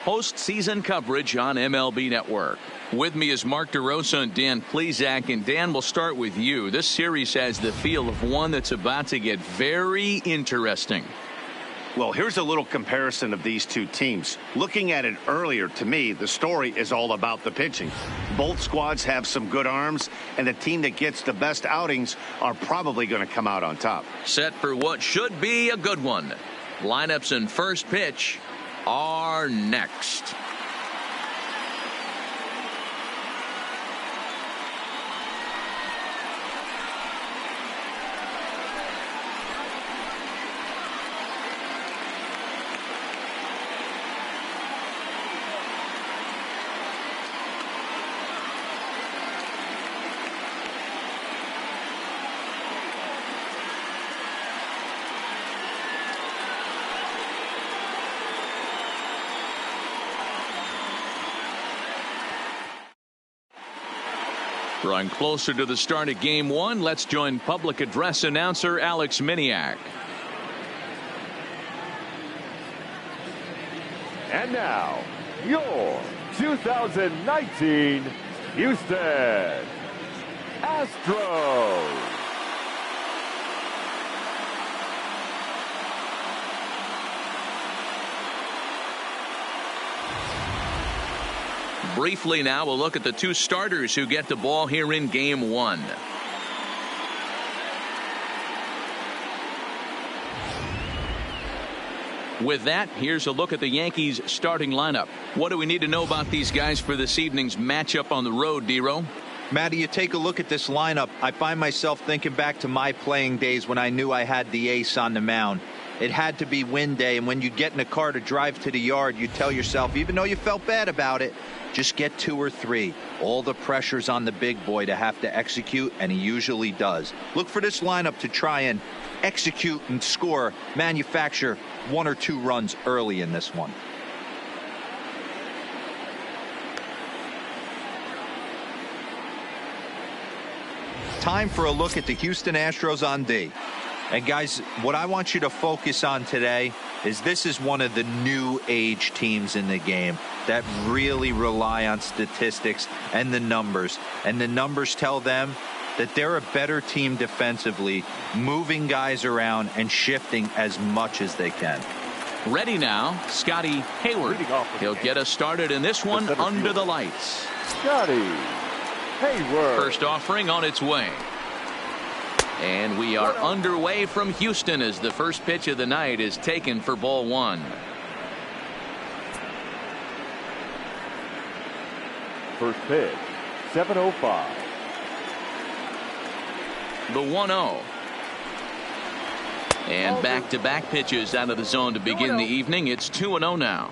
Postseason coverage on MLB Network. With me is Mark DeRosa and Dan Plesac. And Dan, we'll start with you. This series has the feel of one that's about to get very interesting. Well, here's a little comparison of these two teams. Looking at it earlier, to me, the story is all about the pitching. Both squads have some good arms, and the team that gets the best outings are probably going to come out on top. Set for what should be a good one. Lineups and first pitch are next. Drawing closer to the start of game one, let's join public address announcer Alex Miniak. And now, your 2019 Houston Astros. Briefly now, we'll look at the two starters who get the ball here in game one. With that, here's a look at the Yankees starting lineup. What do we need to know about these guys for this evening's matchup on the road, Dero? Matty, you take a look at this lineup. I find myself thinking back to my playing days when I knew I had the ace on the mound. It had to be win day, and when you get in a car to drive to the yard, you tell yourself, even though you felt bad about it, just get 2 or 3. All the pressure's on the big boy to have to execute, and he usually does. Look for this lineup to try and execute and score, manufacture 1 or 2 runs early in this one. Time for a look at the Houston Astros on D. And guys, what I want you to focus on today is this is one of the new age teams in the game that really rely on statistics and the numbers. And the numbers tell them that they're a better team defensively, moving guys around and shifting as much as they can. Ready now, Scotty Hayward. He'll get us started in this one under the lights. Scotty Hayward. First offering on its way. And we are underway from Houston as the first pitch of the night is taken for ball 1. First pitch, 7:05. The 1-0. And back-to-back pitches out of the zone to begin the evening. It's 2-0 now.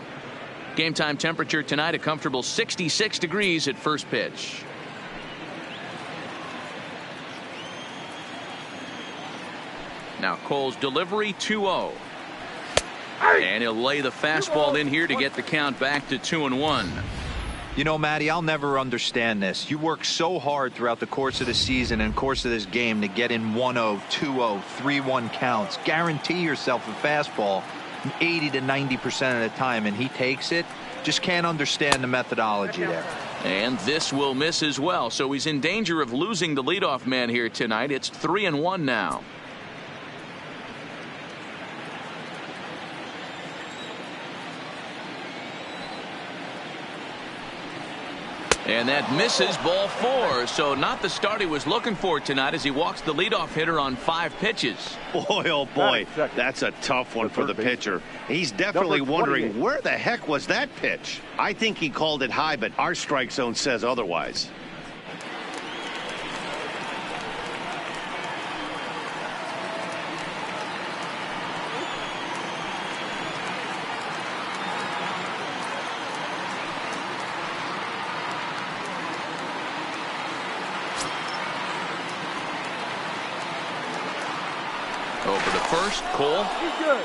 Game time temperature tonight, a comfortable 66 degrees at first pitch. Now Cole's delivery, 2-0. And he'll lay the fastball in here to get the count back to 2-1. You know, Matty, I'll never understand this. You work so hard throughout the course of the season and course of this game to get in 1-0, 2-0, 3-1 counts. Guarantee yourself a fastball 80 to 90% of the time, and he takes it. Just can't understand the methodology there. And this will miss as well, so he's in danger of losing the leadoff man here tonight. It's 3-1 now. And that misses, ball 4. So not the start he was looking for tonight as he walks the leadoff hitter on 5 pitches. Boy, oh boy, that's a tough one for the pitcher. He's definitely wondering, where the heck was that pitch? I think he called it high, but our strike zone says otherwise. Over to first, Cole. He's good.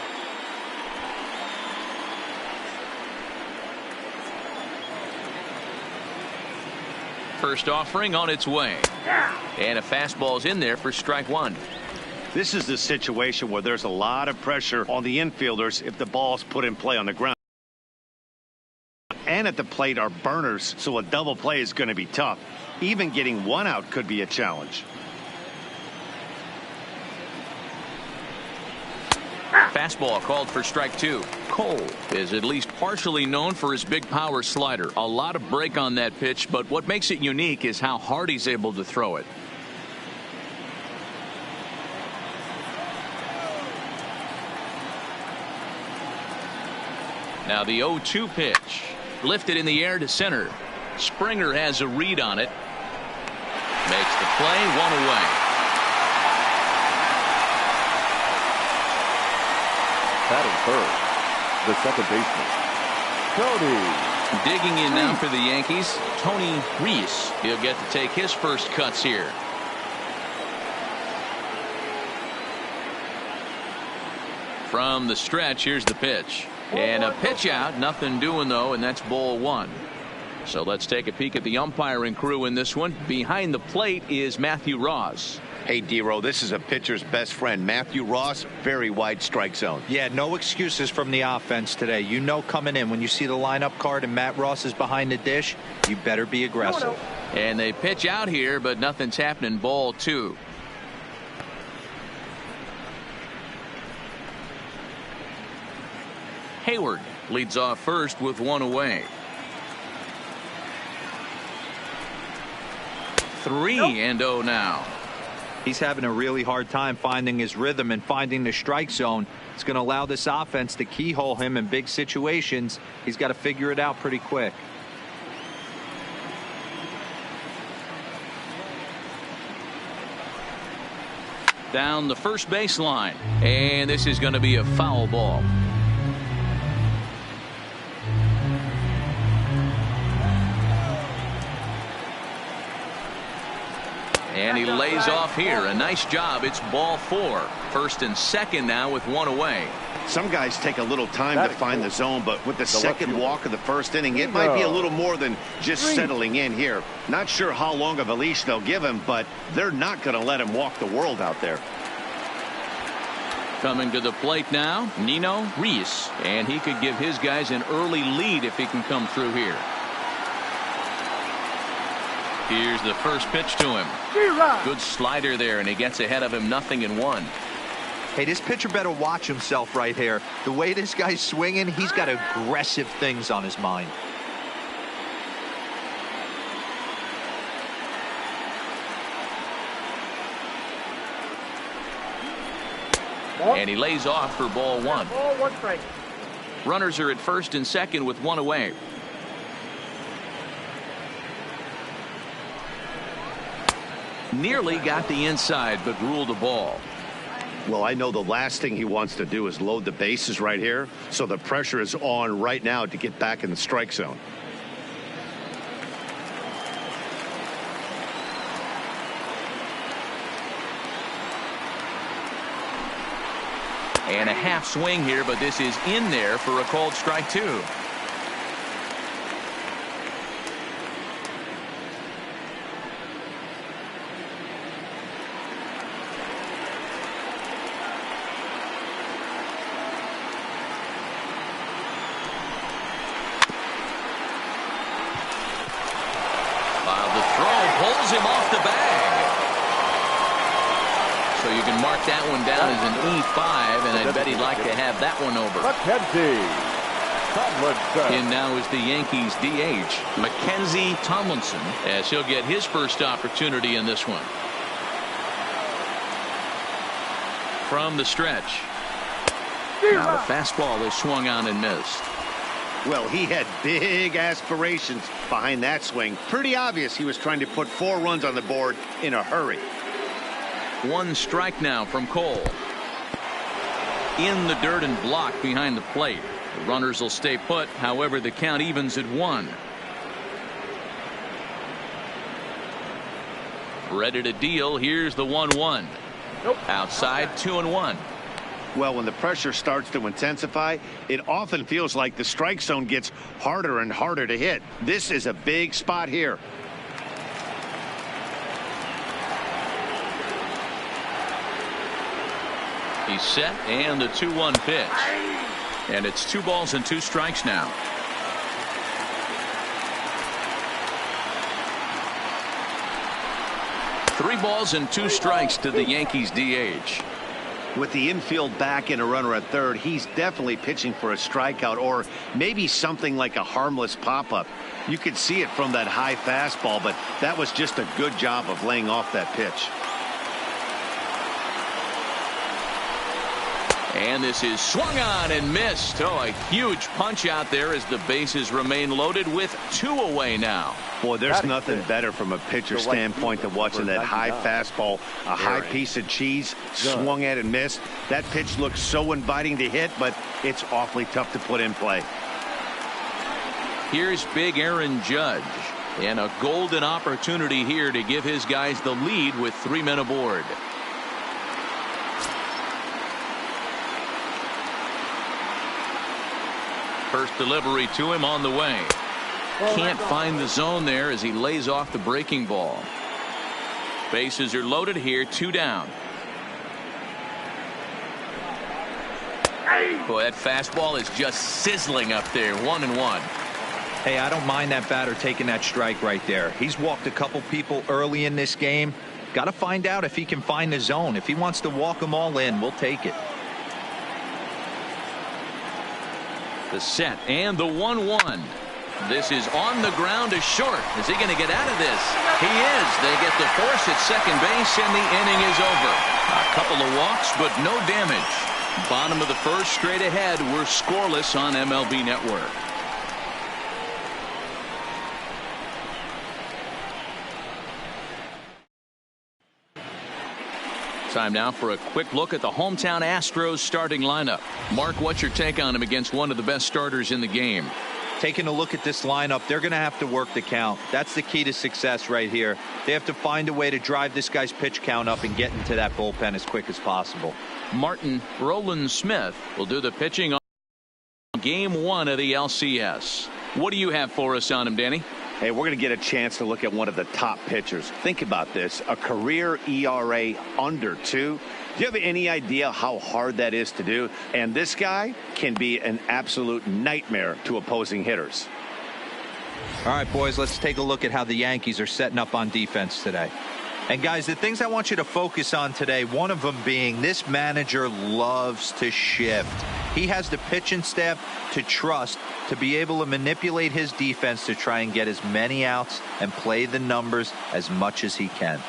First offering on its way. And a fastball's in there for strike 1. This is the situation where there's a lot of pressure on the infielders if the ball's put in play on the ground. and at the plate are burners, so a double play is going to be tough. Even getting one out could be a challenge. Fastball called for strike 2. Cole is at least partially known for his big power slider. A lot of break on that pitch, but what makes it unique is how hard he's able to throw it. Now the 0-2 pitch. Lifted in the air to center. Springer has a read on it. Makes the play, one away. Batting third, the second baseman, Tony. Digging in now for the Yankees, Tony Reese. He'll get to take his first cuts here. From the stretch, here's the pitch. And a pitch out, nothing doing though, and that's ball 1. So let's take a peek at the umpiring crew in this one. Behind the plate is Matthew Ross. Hey, D-Row, this is a pitcher's best friend, Matthew Ross. Very wide strike zone. Yeah, no excuses from the offense today. You know coming in when you see the lineup card and Matt Ross is behind the dish, you better be aggressive. And they pitch out here, but nothing's happening. Ball 2. Hayward leads off first with one away. 3-0 now. He's having a really hard time finding his rhythm and finding the strike zone. It's going to allow this offense to keyhole him in big situations. He's got to figure it out pretty quick. Down the first baseline, and this is going to be a foul ball. And he lays off here. A nice job. It's ball 4. First and second now with one away. Some guys take a little time to find the zone, but with the second walk of the first inning, it might be a little more than just settling in here. Not sure how long of a leash they'll give him, but they're not going to let him walk the world out there. Coming to the plate now, Nino Reese. And he could give his guys an early lead if he can come through here. Here's the first pitch to him. Good slider there, and he gets ahead of him, 0-1. Hey, this pitcher better watch himself right here. The way this guy's swinging, he's got aggressive things on his mind. And he lays off for ball 1. Runners are at first and second with one away. Nearly got the inside, but ruled a ball. Well, I know the last thing he wants to do is load the bases right here, so the pressure is on right now to get back in the strike zone. And a half swing here, but this is in there for a called strike 2. Him off the bag. So you can mark that one down as an E5, and I bet he'd like to have that one over. In now is the Yankees DH, Mackenzie Tomlinson, as he'll get his first opportunity in this one. From the stretch. Now the fastball is swung on and missed. Well, he had big aspirations behind that swing. Pretty obvious he was trying to put 4 runs on the board in a hurry. 1 strike now from Cole. In the dirt and blocked behind the plate. The runners will stay put. However, the count evens at 1. Ready to deal. Here's the 1-1. Outside, 2-1. Well, when the pressure starts to intensify, it often feels like the strike zone gets harder and harder to hit. This is a big spot here. He's set, and the 2-1 pitch. And it's 2 balls and 2 strikes now. 3 balls and 2 strikes to the Yankees DH. With the infield back and a runner at third, he's definitely pitching for a strikeout or maybe something like a harmless pop-up. You could see it from that high fastball, but that was just a good job of laying off that pitch. And this is swung on and missed. Oh, a huge punch out there as the bases remain loaded with 2 away now. Boy, there's nothing better from a pitcher standpoint than watching that high fastball, a high piece of cheese, swung at and missed. That pitch looks so inviting to hit, but it's awfully tough to put in play. Here's big Aaron Judge, and a golden opportunity here to give his guys the lead with 3 men aboard. First delivery to him on the way. Can't find the zone there as he lays off the breaking ball. Bases are loaded here, 2 down. Boy, that fastball is just sizzling up there, 1-1. Hey, I don't mind that batter taking that strike right there. He's walked a couple people early in this game. Got to find out if he can find the zone. If he wants to walk them all in, we'll take it. The set and the 1-1. This is on the ground to short. Is he going to get out of this? He is. They get the force at second base, and the inning is over. A couple of walks, but no damage. Bottom of the first, straight ahead. We're scoreless on MLB Network. Time now for a quick look at the hometown Astros starting lineup. Mark, what's your take on him against one of the best starters in the game? Taking a look at this lineup, they're going to have to work the count. That's the key to success right here. They have to find a way to drive this guy's pitch count up and get into that bullpen as quick as possible. Martin Roland Smith will do the pitching on Game 1 of the ALCS. What do you have for us on him, Danny? Hey, we're going to get a chance to look at one of the top pitchers. Think about this, a career ERA under 2. Do you have any idea how hard that is to do? And this guy can be an absolute nightmare to opposing hitters. All right, boys, let's take a look at how the Yankees are setting up on defense today. And guys, the things I want you to focus on today, one of them being this manager loves to shift. He has the pitching staff to trust to be able to manipulate his defense to try and get as many outs and play the numbers as much as he can.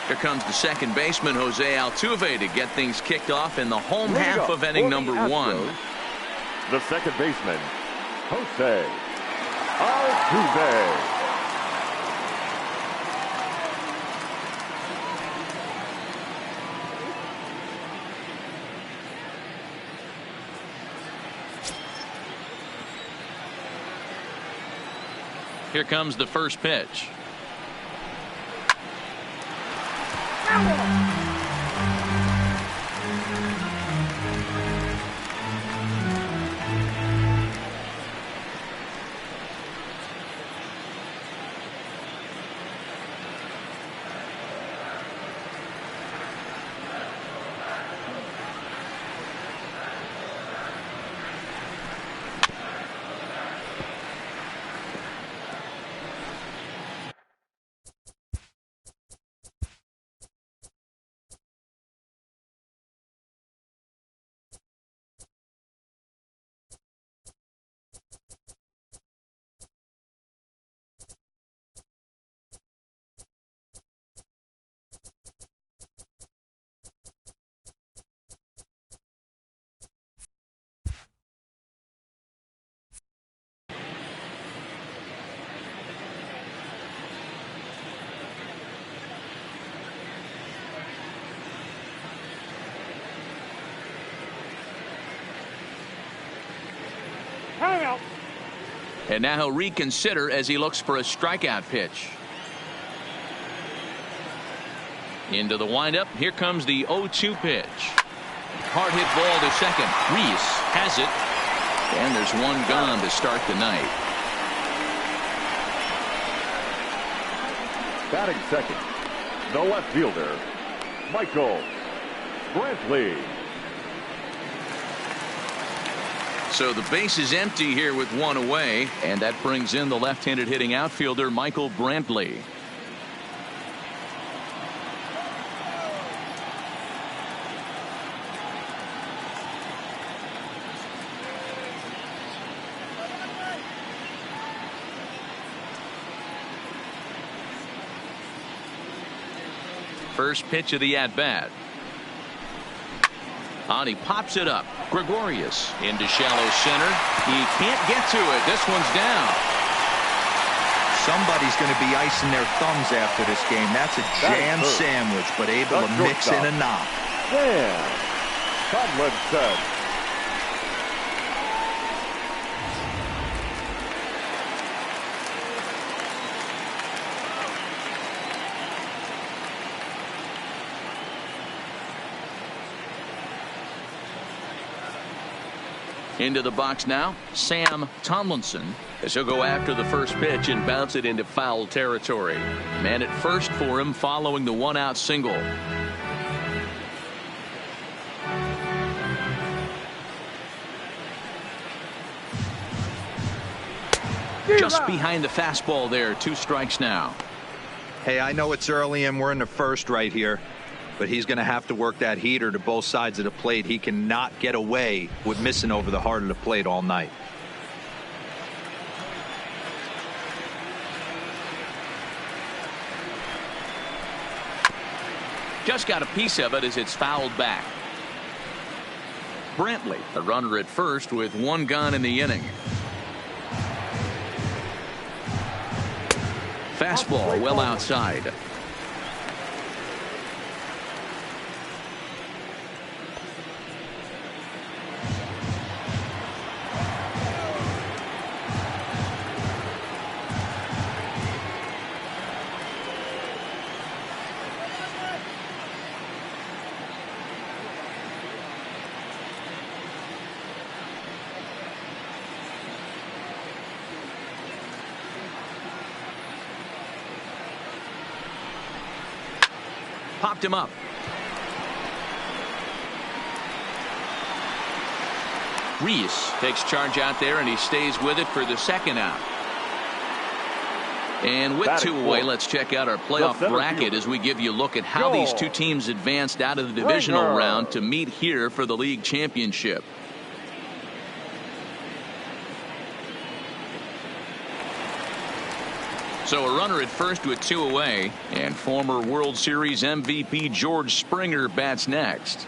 Here comes the second baseman, Jose Altuve, to get things kicked off in the home half of inning number 1. The second baseman, Jose Altuve. Here comes the first pitch. And now he'll reconsider as he looks for a strikeout pitch. Into the windup. Here comes the 0-2 pitch. Hard hit ball to second. Reese has it. And there's one gone to start the night. Batting second, the left fielder, Michael Brantley. So the base is empty here with 1 away, and that brings in the left-handed hitting outfielder Michael Brantley. First pitch of the at-bat. On, he pops it up. Gregorius into shallow center. He can't get to it. This one's down. Somebody's going to be icing their thumbs after this game. That's a jam sandwich, but able to mix in a knock. Sam Tomlinson. Into the box now, Sam Tomlinson, as he'll go after the first pitch and bounce it into foul territory. Man at first for him following the one-out single. Just behind the fastball there. 2 strikes now. Hey, I know it's early and we're in the first right here, but he's going to have to work that heater to both sides of the plate. He cannot get away with missing over the heart of the plate all night. Just got a piece of it as it's fouled back. Brantley, a runner at first with 1 gone in the inning. Fastball well outside. Popped him up. Reese takes charge out there, and he stays with it for the second out. And with 2 away, let's check out our playoff bracket as we give you a look at how these 2 teams advanced out of the divisional round to meet here for the league championship. So a runner at first with 2 away, and former World Series MVP George Springer bats next.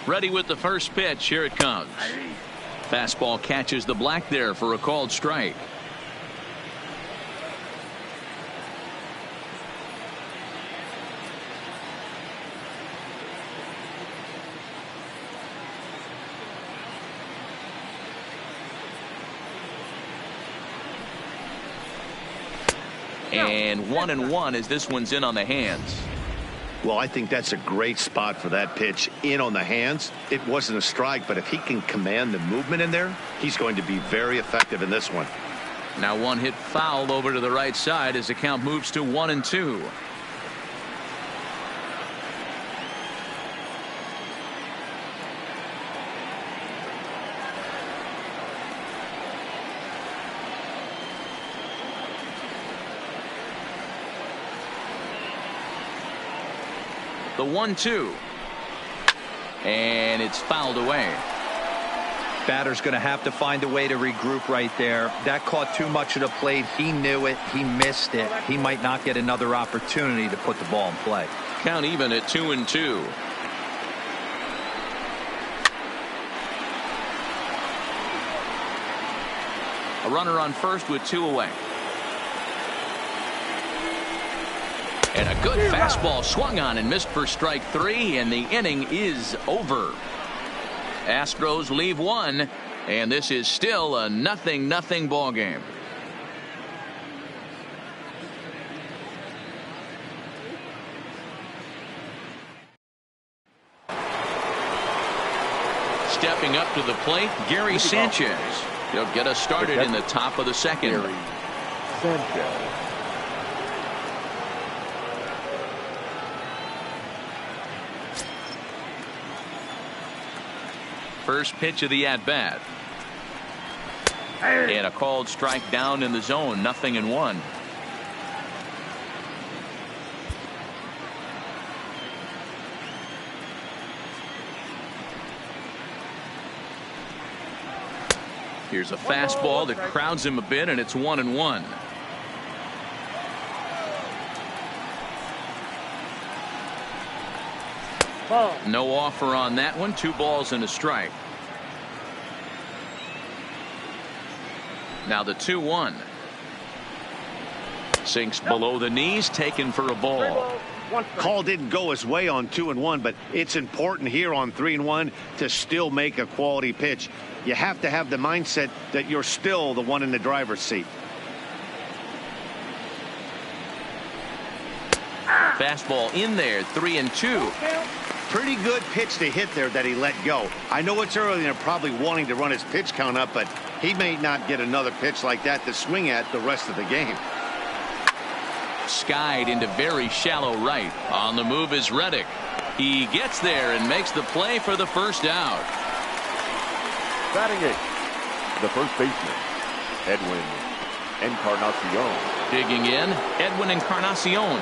Ready with the first pitch. Here it comes. Fastball catches the black there for a called strike. And 1-1 as this one's in on the hands. Well, I think that's a great spot for that pitch in on the hands. It wasn't a strike, but if he can command the movement in there, he's going to be very effective in this one. Now 1 hit foul over to the right side as the count moves to 1-2. The 1-2. And it's fouled away. Batter's going to have to find a way to regroup right there. That caught too much of the plate. He knew it. He missed it. He might not get another opportunity to put the ball in play. Count even at 2-2. A runner on first with 2 away. And a good fastball swung on and missed for strike 3, and the inning is over. Astros leave 1, and this is still a 0-0 ball game. Stepping up to the plate, Gary Sanchez. He'll get us started in the top of the second. Gary Sanchez. First pitch of the at-bat. And a called strike down in the zone. 0-1. Here's a fastball that crowds him a bit, and it's 1-1. No offer on that one. 2 balls and a strike. Now the 2-1. Sinks below the knees, taken for a ball. Call didn't go his way on 2-1, but it's important here on 3-1 to still make a quality pitch. You have to have the mindset that you're still the one in the driver's seat. Fastball in there, 3-2. Pretty good pitch to hit there that he let go. I know it's early and they're probably wanting to run his pitch count up, but he may not get another pitch like that to swing at the rest of the game. Skied into very shallow right. On the move is Reddick. He gets there and makes the play for the first out. Batting 8, the first baseman, Edwin Encarnacion. Digging in, Edwin Encarnacion.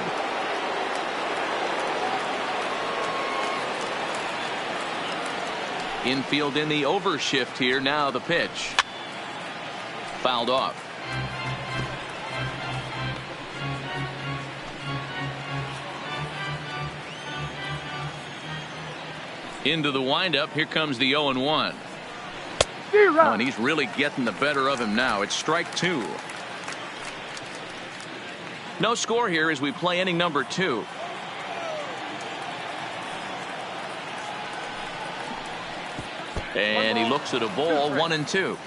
Infield in the overshift here. Now the pitch. Fouled off. Into the windup. Here comes the 0-1. Oh, and he's really getting the better of him now. It's strike 2. No score here as we play inning number 2. And he looks at a ball, 1-2.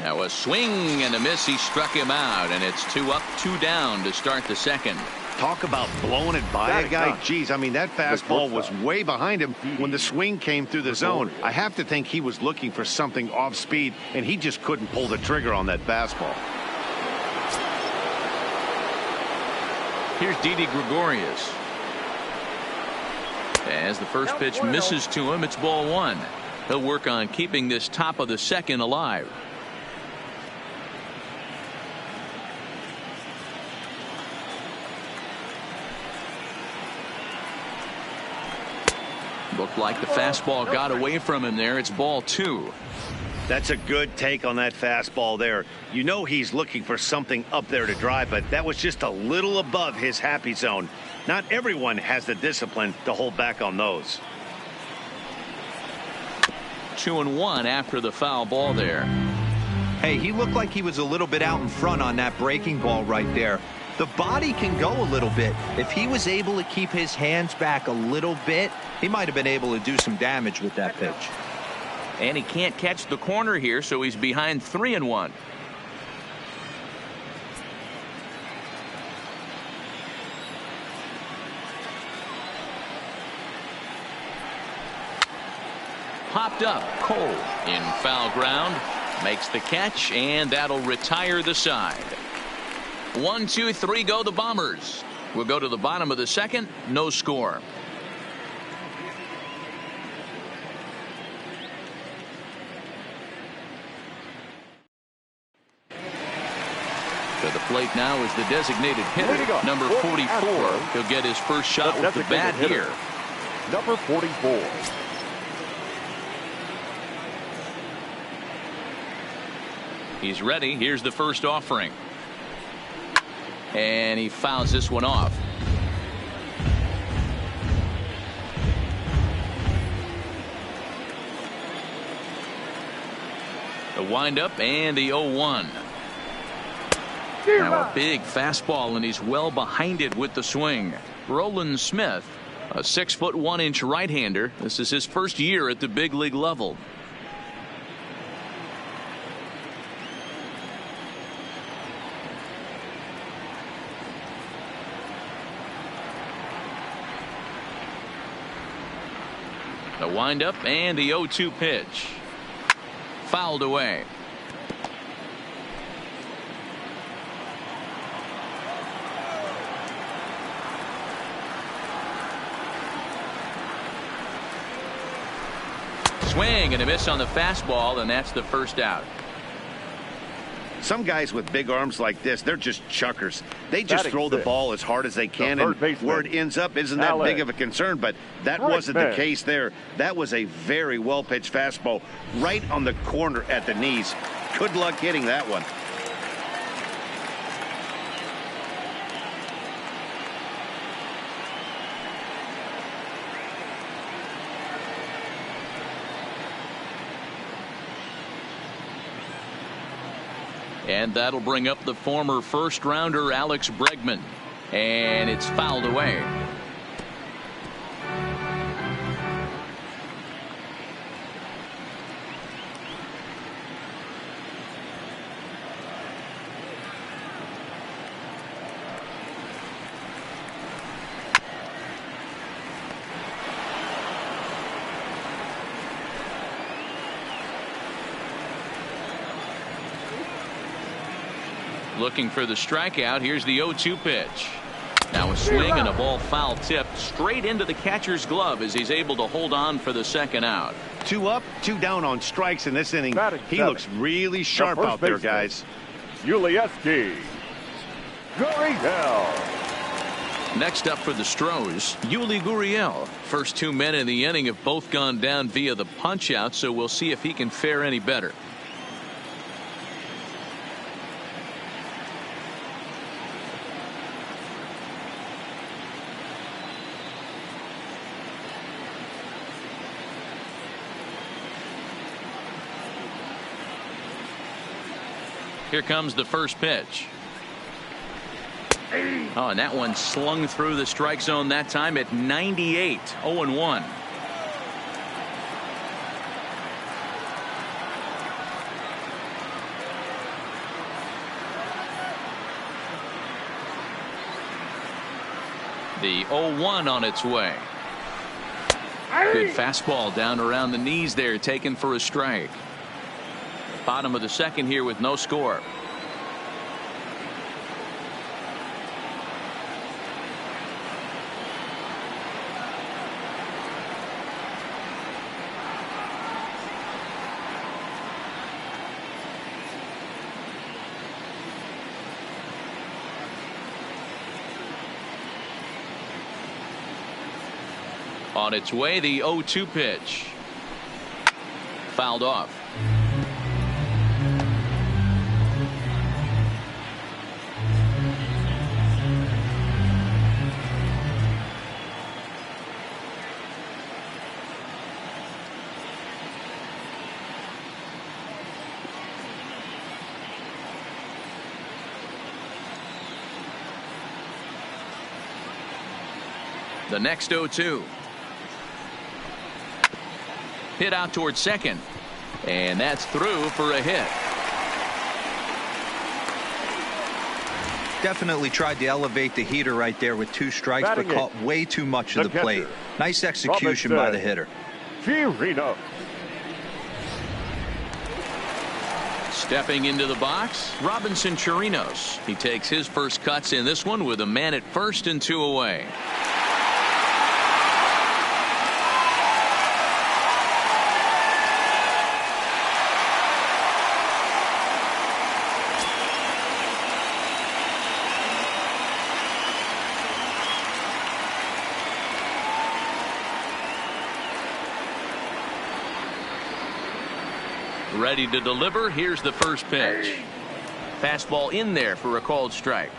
Now a swing and a miss. He struck him out, and it's 2 up, 2 down to start the second. Talk about blowing it by a guy. Geez, I mean, that fastball was way behind him when the swing came through the zone. I have to think he was looking for something off speed, and he just couldn't pull the trigger on that fastball. Here's Didi Gregorius. As the first pitch misses to him, it's ball 1. He'll work on keeping this top of the second alive. Looked like the fastball got away from him there. It's ball 2. That's a good take on that fastball there. You know he's looking for something up there to drive, but that was just a little above his happy zone. Not everyone has the discipline to hold back on those. 2-1 after the foul ball there. Hey, he looked like he was a little bit out in front on that breaking ball right there. The body can go a little bit. If he was able to keep his hands back a little bit, he might have been able to do some damage with that pitch. And he can't catch the corner here, so he's behind 3-1. Popped up. Cole in foul ground. Makes the catch, and that'll retire the side. 1, 2, 3 go the Bombers. We'll go to the bottom of the second. No score. To the plate now is the designated hitter, number 44. He'll get his first shot with the bat here. Number 44. He's ready. Here's the first offering. And he fouls this one off. The windup and the 0-1. Now a big fastball, and he's well behind it with the swing. Roland Smith, a 6' 1" right-hander. This is his first year at the big league level. The windup and the 0-2 pitch. Fouled away. Swing and a miss on the fastball, and that's the first out. Some guys with big arms like this, they're just chuckers. They just throw the ball as hard as they can, and where it ends up isn't that big of a concern, but that wasn't the case there. That was a very well-pitched fastball right on the corner at the knees. Good luck hitting that one. And that'll bring up the former first-rounder Alex Bregman. And it's fouled away. Looking for the strikeout. Here's the 0-2 pitch. Now a swing and a ball foul tipped straight into the catcher's glove as he's able to hold on for the second out. 2 up, 2 down on strikes in this inning. He looks really sharp out there, guys. Guriel. Next up for the Astros, Yuli Gurriel. First 2 men in the inning have both gone down via the punch out, so we'll see if he can fare any better. Here comes the first pitch. Oh, and that one slung through the strike zone that time at 98. 0-1. The 0-1 on its way. Good fastball down around the knees there, taken for a strike. Bottom of the second here with no score. On its way, the 0-2 pitch. Fouled off. The next 0-2. Hit out towards second. And that's through for a hit. Definitely tried to elevate the heater right there with 2 strikes, but caught way too much of the plate. Nice execution by the hitter. Stepping into the box, Robinson Chirinos. He takes his first cuts in this one with a man at first and 2 away. Ready to deliver. Here's the first pitch. Fastball in there for a called strike.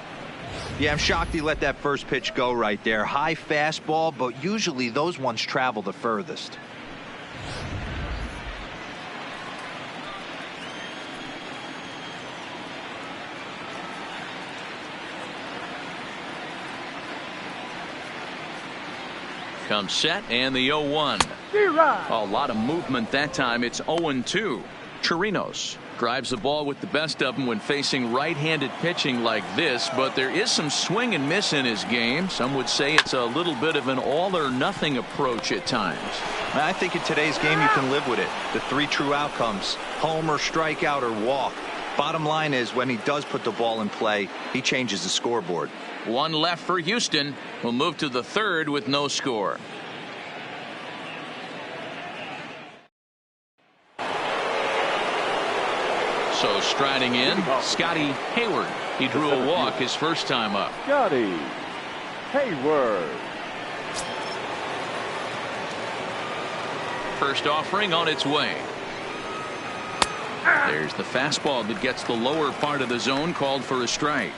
Yeah, I'm shocked he let that first pitch go right there. High fastball, but usually those ones travel the furthest. Comes set and the 0-1. A lot of movement that time. It's 0-2. Chirinos drives the ball with the best of them when facing right-handed pitching like this, but there is some swing and miss in his game. Some would say it's a little bit of an all-or-nothing approach at times. I think in today's game you can live with it. The 3 true outcomes: homer, strikeout, or walk. Bottom line is, when he does put the ball in play, he changes the scoreboard. 1 left for Houston. We'll move to the 3rd with no score. So striding in, Scotty Hayward. He drew a walk his first time up. Scotty Hayward. First offering on its way. There's the fastball that gets the lower part of the zone, called for a strike.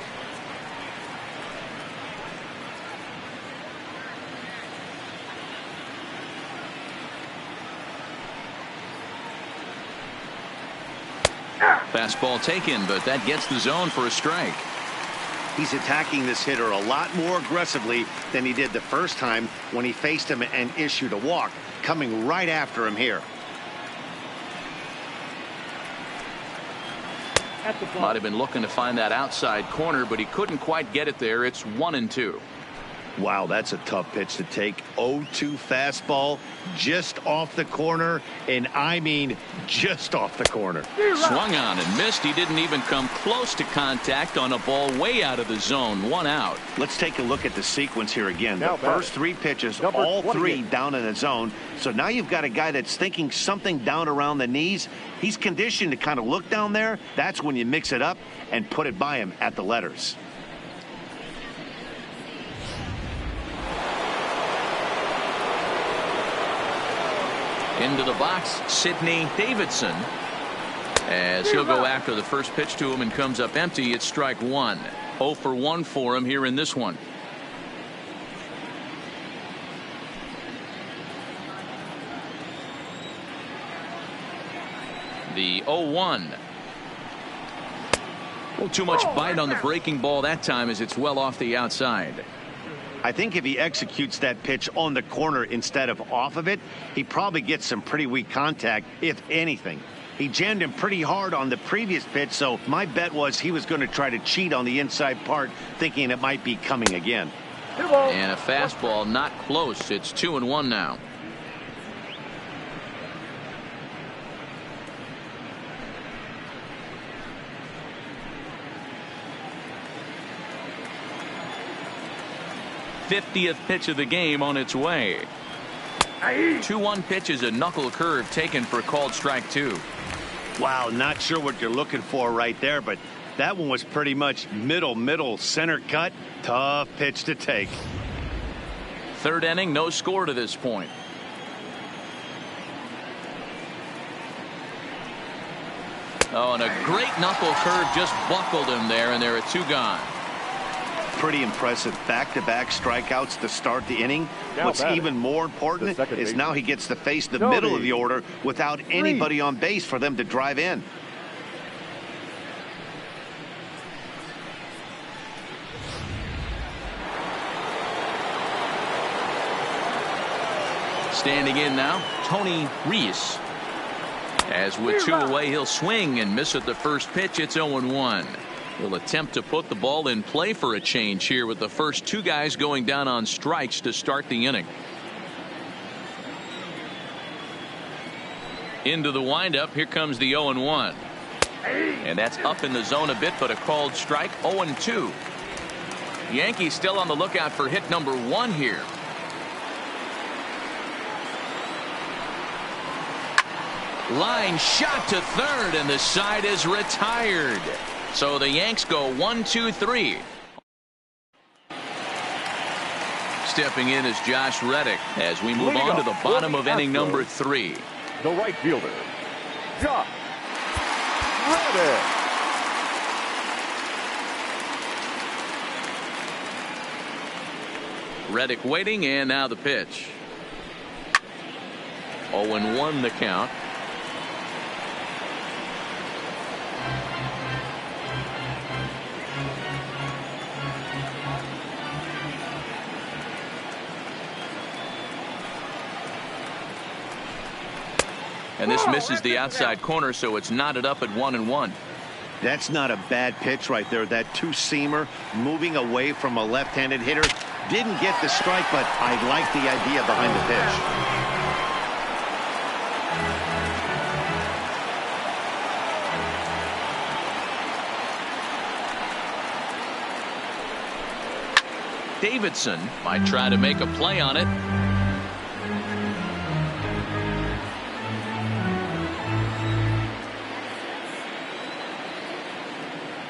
Fastball taken, but that gets the zone for a strike. He's attacking this hitter a lot more aggressively than he did the first time when he faced him and issued a walk, coming right after him here. Might have been looking to find that outside corner, but he couldn't quite get it there. It's 1-2. Wow, that's a tough pitch to take. 0-2 fastball just off the corner, and I mean just off the corner. Swung on and missed. He didn't even come close to contact on a ball way out of the zone. 1 out. Let's take a look at the sequence here again. Now The first 3 pitches, all 3 down in the zone. So now you've got a guy that's thinking something down around the knees. He's conditioned to kind of look down there. That's when you mix it up and put it by him at the letters. Into the box, Sidney Davidson, as he'll go after the first pitch to him and comes up empty. It's strike 1. 0 for 1 for him here in this one. The 0-1. Well, too much bite on the breaking ball that time as it's well off the outside. I think if he executes that pitch on the corner instead of off of it, he probably gets some pretty weak contact, if anything. He jammed him pretty hard on the previous pitch, so my bet was he was going to try to cheat on the inside part, thinking it might be coming again. And a fastball not close. It's 2-1 now. '50th pitch of the game on its way. 2-1 pitch is a knuckle curve taken for called strike 2. Wow, not sure what you're looking for right there, but that one was pretty much middle center cut. Tough pitch to take. 3rd inning, no score to this point. Oh, and a great knuckle curve just buckled him there, and there are 2 gone. Pretty impressive back-to-back strikeouts to start the inning. What's even more important is now he gets to face the middle of the order without anybody on base for them to drive in. Standing in now, Tony Reese. As with 2 away, he'll swing and miss at the first pitch. It's 0-1. He'll attempt to put the ball in play for a change here with the first 2 guys going down on strikes to start the inning. Into the windup. Here comes the 0-1. And that's up in the zone a bit, but a called strike. 0-2. Yankees still on the lookout for hit number 1 here. Line shot to third, and the side is retired. So the Yanks go 1-2-3. Stepping in is Josh Reddick as we move on to the bottom of inning number 3. The right fielder, Josh Reddick. Reddick waiting, and now the pitch. 0-1 the count. And this misses the outside corner, so it's knotted up at 1-1. That's not a bad pitch right there. That 2-seamer moving away from a left-handed hitter. Didn't get the strike, but I like the idea behind the pitch. Davidson might try to make a play on it.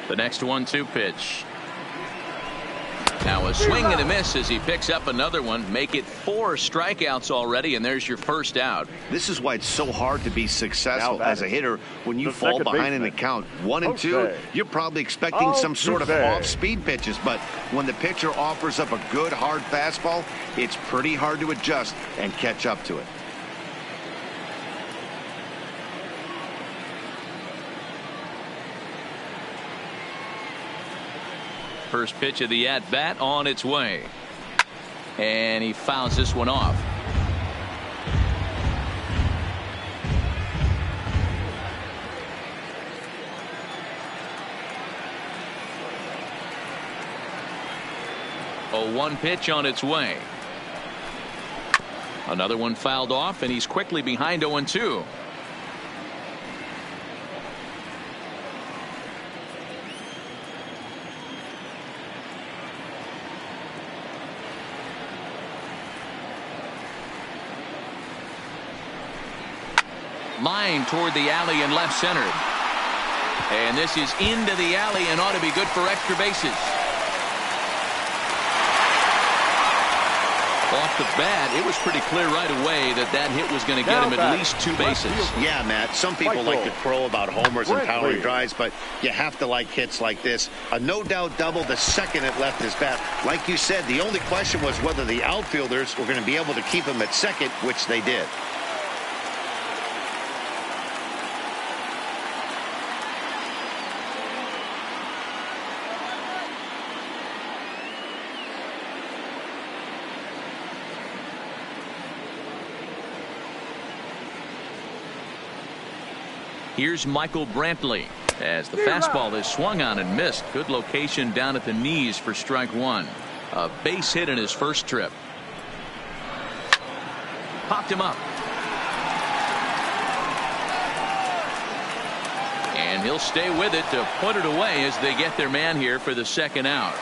The next 1-2 pitch. Now a swing and a miss as he picks up another one. Make it 4 strikeouts already, and there's your first out. This is why it's so hard to be successful as a hitter when you fall behind in the count 1-2. You're probably expecting some sort of off-speed pitches, but when the pitcher offers up a good hard fastball, it's pretty hard to adjust and catch up to it. First pitch of the at-bat on its way. And he fouls this one off. A 1 pitch on its way. Another one fouled off, and he's quickly behind 0-2. Line toward the alley in left center. And this is into the alley and ought to be good for extra bases. Off the bat, it was pretty clear right away that that hit was going to get him at least 2 bases. Yeah, Matt, some people like to crow about homers and power drives, but you have to like hits like this. A no-doubt double the second it left his bat. Like you said, the only question was whether the outfielders were going to be able to keep him at second, which they did. Here's Michael Brantley as the fastball is swung on and missed. Good location down at the knees for strike 1. A base hit in his first trip. Popped him up. And he'll stay with it to put it away as they get their man here for the second out.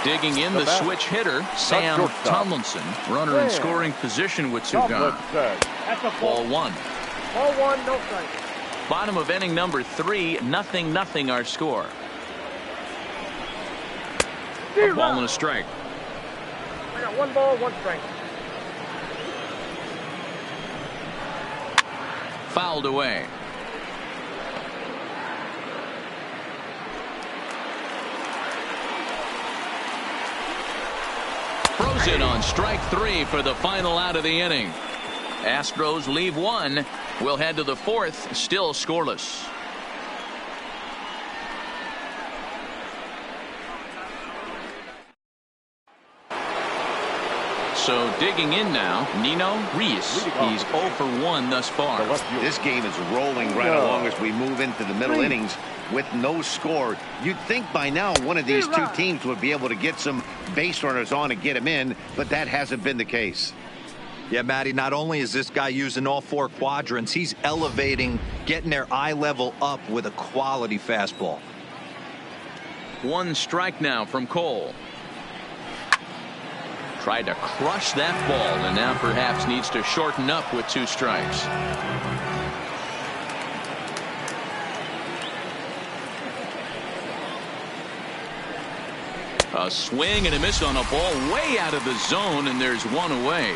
Digging in the switch hitter, Sam Tomlinson. Runner in scoring position with 2 gone. Ball 1. Ball 1, no strike. Bottom of inning number 3, 0-0 our score. A ball and a strike. I got 1 ball, 1 strike. Fouled away. Frozen on strike 3 for the final out of the inning. Astros leave 1. We'll head to the 4th, still scoreless. So digging in now, Nino Reese. He's 0 for 1 thus far. This game is rolling right along as we move into the middle innings with no score. You'd think by now one of these 2 teams would be able to get some base runners on and get them in, but that hasn't been the case. Yeah, Matty, not only is this guy using all 4 quadrants, he's elevating, getting their eye level up with a quality fastball. 1 strike now from Cole. Tried to crush that ball and now perhaps needs to shorten up with 2 strikes. A swing and a miss on a ball way out of the zone, and there's 1 away.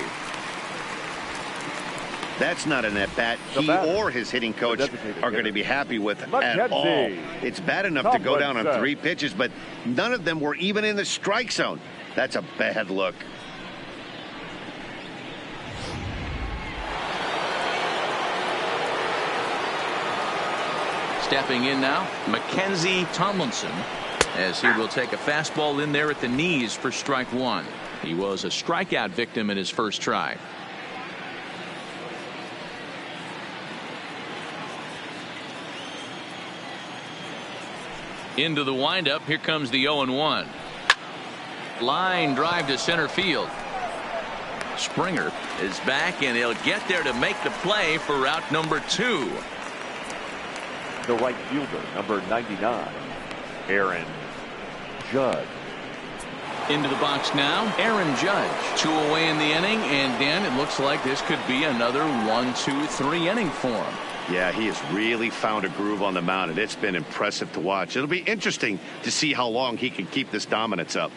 That's not an at-bat he or his hitting coach are going to be happy with at all. It's bad enough to go down on 3 pitches, but none of them were even in the strike zone. That's a bad look. Stepping in now, Mackenzie Tomlinson, as he will take a fastball in there at the knees for strike 1. He was a strikeout victim in his first try. Into the windup. Here comes the 0-1. Line drive to center field. Springer is back, and he'll get there to make the play for out number 2. The right fielder, number 99, Aaron Judge. Into the box now, Aaron Judge. 2 away in the inning, and Dan, it looks like this could be another 1-2-3 inning for him. Yeah, he has really found a groove on the mound, and it's been impressive to watch. It'll be interesting to see how long he can keep this dominance up.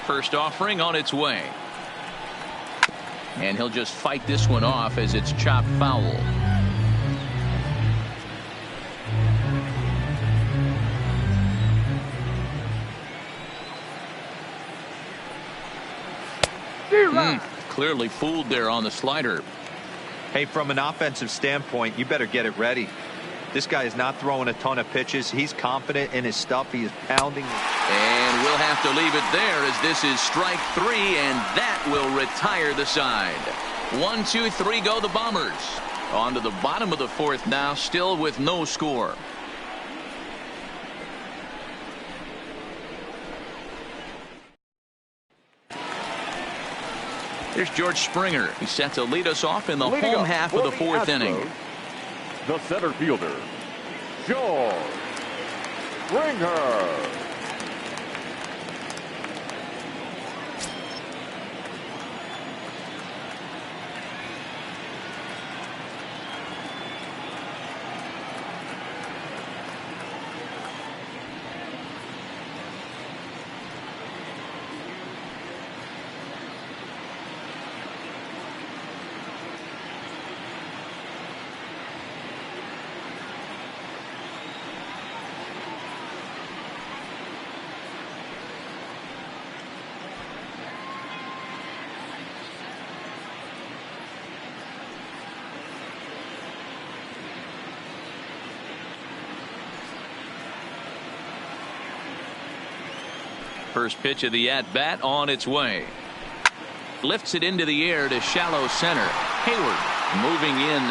First offering on its way. And he'll just fight this one off as it's chopped foul. Clearly fooled there on the slider. Hey, from an offensive standpoint, you better get it ready. This guy is not throwing a ton of pitches. He's confident in his stuff. He is pounding. And we'll have to leave it there as this is strike 3, and that will retire the side. 1, 2, 3 go the Bombers. On to the bottom of the 4th now, still with no score. Here's George Springer. He's set to lead us off in the home half of the 4th inning. The center fielder, George Springer. First pitch of the at-bat on its way. Lifts it into the air to shallow center. Hayward moving in.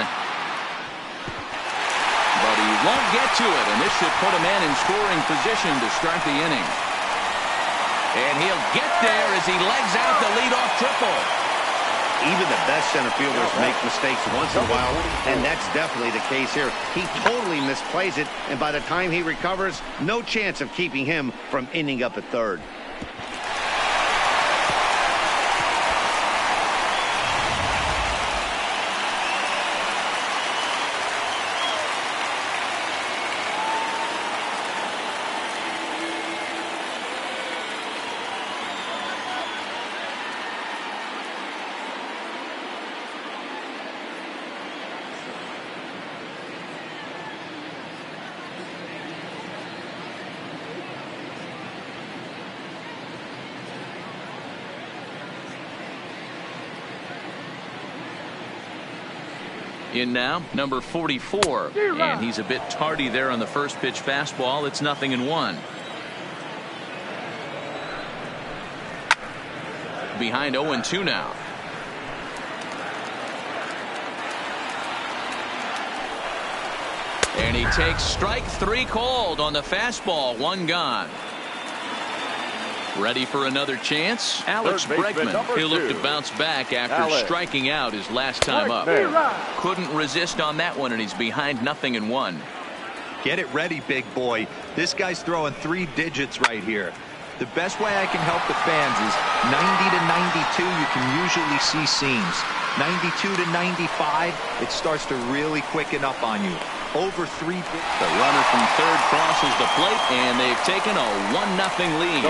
But he won't get to it, and this should put a man in scoring position to start the inning. And he'll get there as he legs out the leadoff triple. Even the best center fielders make mistakes once in a while, and that's definitely the case here. He totally misplays it, and by the time he recovers, no chance of keeping him from ending up at third. In now, number 44. And he's a bit tardy there on the first pitch fastball. It's 0-1. Behind 0-2 now. And he takes strike 3 called on the fastball. 1 gone. Ready for another chance? Alex Bregman. He'll look to bounce back after striking out his last time up. Couldn't resist on that one, and he's behind 0-1. Get it ready, big boy. This guy's throwing 3 digits right here. The best way I can help the fans is 90 to 92. You can usually see seams. 92 to 95, it starts to really quicken up on you. Over 3. The runner from third crosses the plate, and they've taken a 1-0 lead.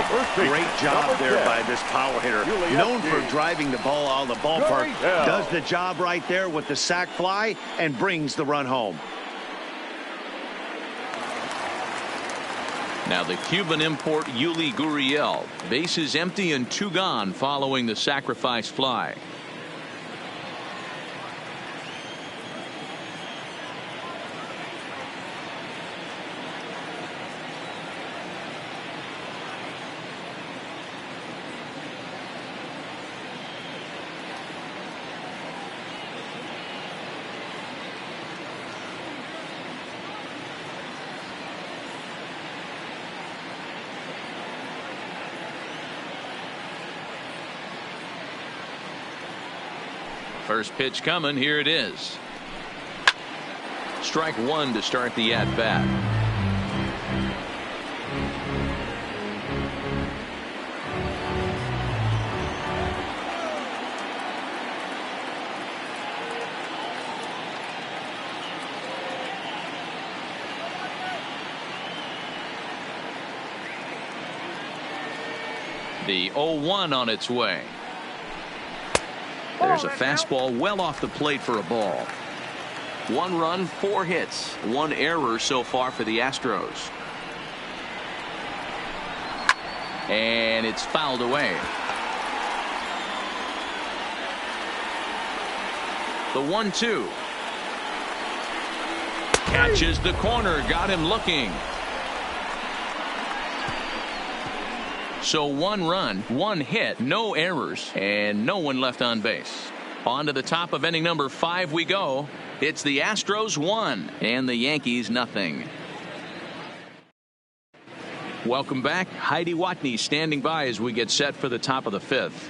Great job there by this power hitter. Known for driving the ball out of the ballpark. Does the job right there with the sac fly and brings the run home. Now the Cuban import Yuli Gurriel. Bases empty and 2 gone following the sacrifice fly. First pitch coming. Here it is. Strike 1 to start the at-bat. The 0-1 on its way. There's a fastball well off the plate for a ball. 1 run, 4 hits, 1 error so far for the Astros. And it's fouled away. The 1-2. Catches the corner, got him looking. So 1 run, 1 hit, no errors, and no one left on base. On to the top of inning number 5 we go. It's the Astros 1 and the Yankees nothing. Welcome back. Heidi Watney standing by as we get set for the top of the 5th.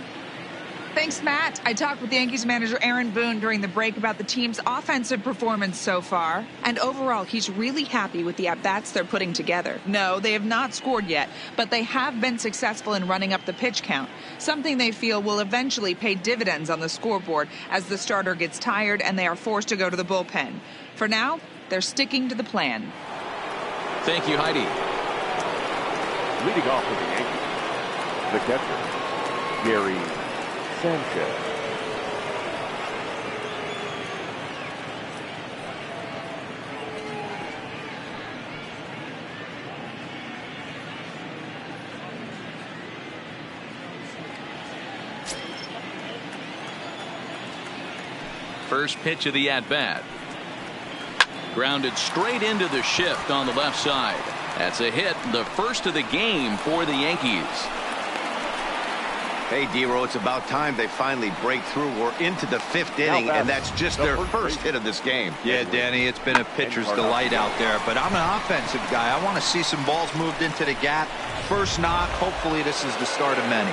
Thanks, Matt. I talked with Yankees manager Aaron Boone during the break about the team's offensive performance so far. And overall, he's really happy with the at-bats they're putting together. No, they have not scored yet, but they have been successful in running up the pitch count, something they feel will eventually pay dividends on the scoreboard as the starter gets tired and they are forced to go to the bullpen. For now, they're sticking to the plan. Thank you, Heidi. Leading off for the Yankees, the catcher, Gary Sanchez. First pitch of the at-bat. Grounded straight into the shift on the left side. That's a hit, the first of the game for the Yankees. Hey, D-Row, it's about time they finally break through. We're into the 5th inning, and that's just their first hit of this game. Yeah, Danny, it's been a pitcher's delight out there, but I'm an offensive guy. I want to see some balls moved into the gap. First knock, hopefully this is the start of many.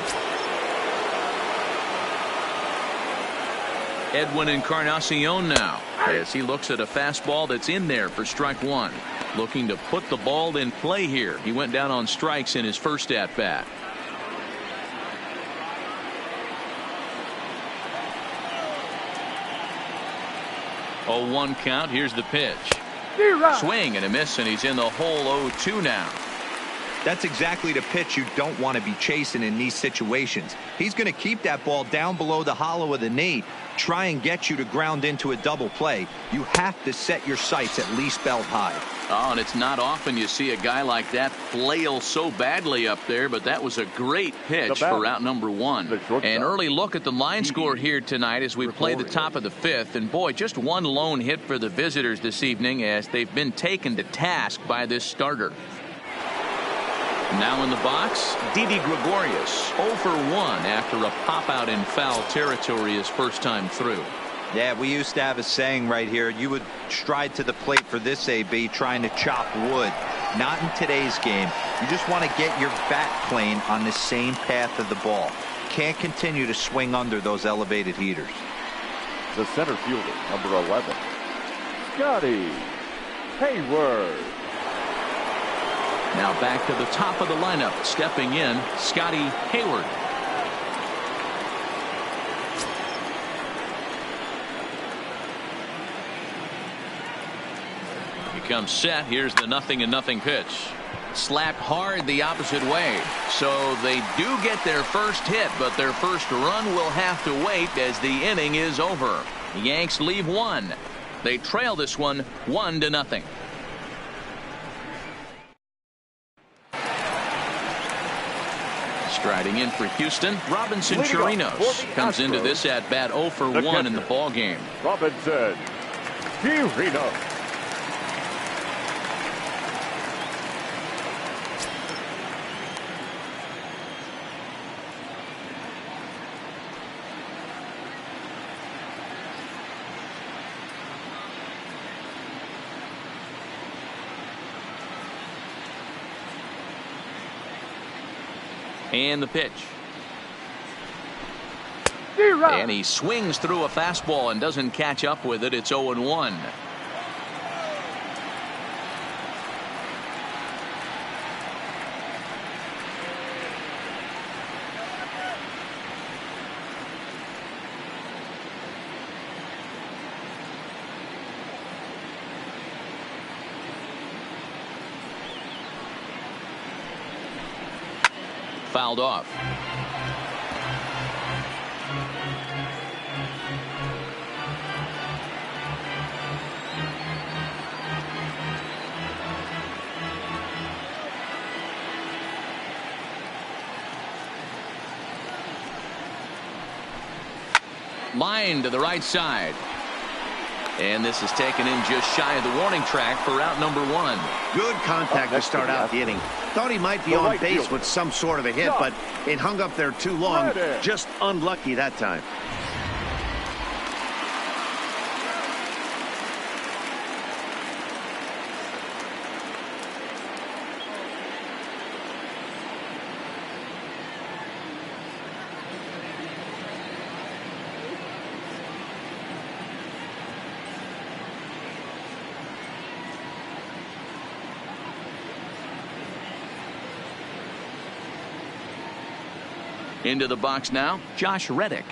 Edwin Encarnacion now as he looks at a fastball that's in there for strike 1. Looking to put the ball in play here. He went down on strikes in his first at-bat. Oh, 1 count. Here's the pitch. Swing and a miss, and he's in the hole. 0-2 now. That's exactly the pitch you don't want to be chasing in these situations. He's going to keep that ball down below the hollow of the knee, try and get you to ground into a double play. You have to set your sights at least belt high. Oh, and it's not often you see a guy like that flail so badly up there, but that was a great pitch for route number 1. An early look at the line score here tonight as we play the top of the 5th. And boy, just 1 lone hit for the visitors this evening as they've been taken to task by this starter. Now in the box, Didi Gregorius, 0 for 1 after a pop-out in foul territory his first time through. Yeah, we used to have a saying right here. You would stride to the plate for this AB trying to chop wood. Not in today's game. You just want to get your bat plane on the same path of the ball. Can't continue to swing under those elevated heaters. The center fielder, number 11, Scotty Hayward. Now back to the top of the lineup. Stepping in, Scotty Hayward. He comes set. Here's the 0-0 pitch. Slapped hard the opposite way. So they do get their first hit, but their first run will have to wait as the inning is over. The Yanks leave 1. They trail this one 1-0. Striding in for Houston, Robinson Chirinos comes into this at bat 0 for 1 in the ball game. Robinson Chirinos. And the pitch. And he swings through a fastball and doesn't catch up with it. It's 0-1. Fouled off. Line to the right side. And this is taken in just shy of the warning track for out number 1. Good contact to start out the inning. Thought he might be on base with some sort of a hit, but it hung up there too long. Just unlucky that time. Into the box now, Josh Reddick.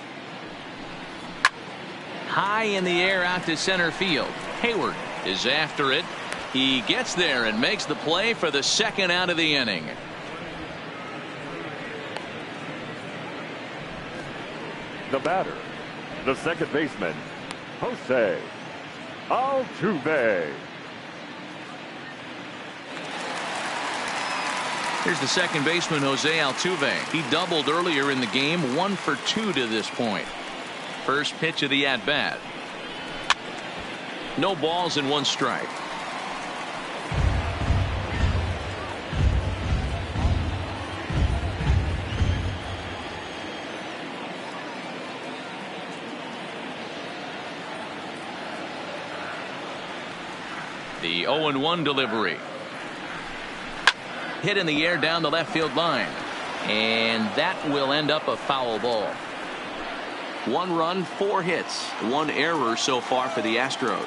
High in the air out to center field. Hayward is after it. He gets there and makes the play for the second out of the inning. The batter, the second baseman, Jose Altuve. Here's the second baseman, Jose Altuve. He doubled earlier in the game, 1 for 2 to this point. First pitch of the at-bat. No balls and 1 strike. The 0-1 delivery. Hit in the air down the left field line. And that will end up a foul ball. 1 run, 4 hits, 1 error so far for the Astros.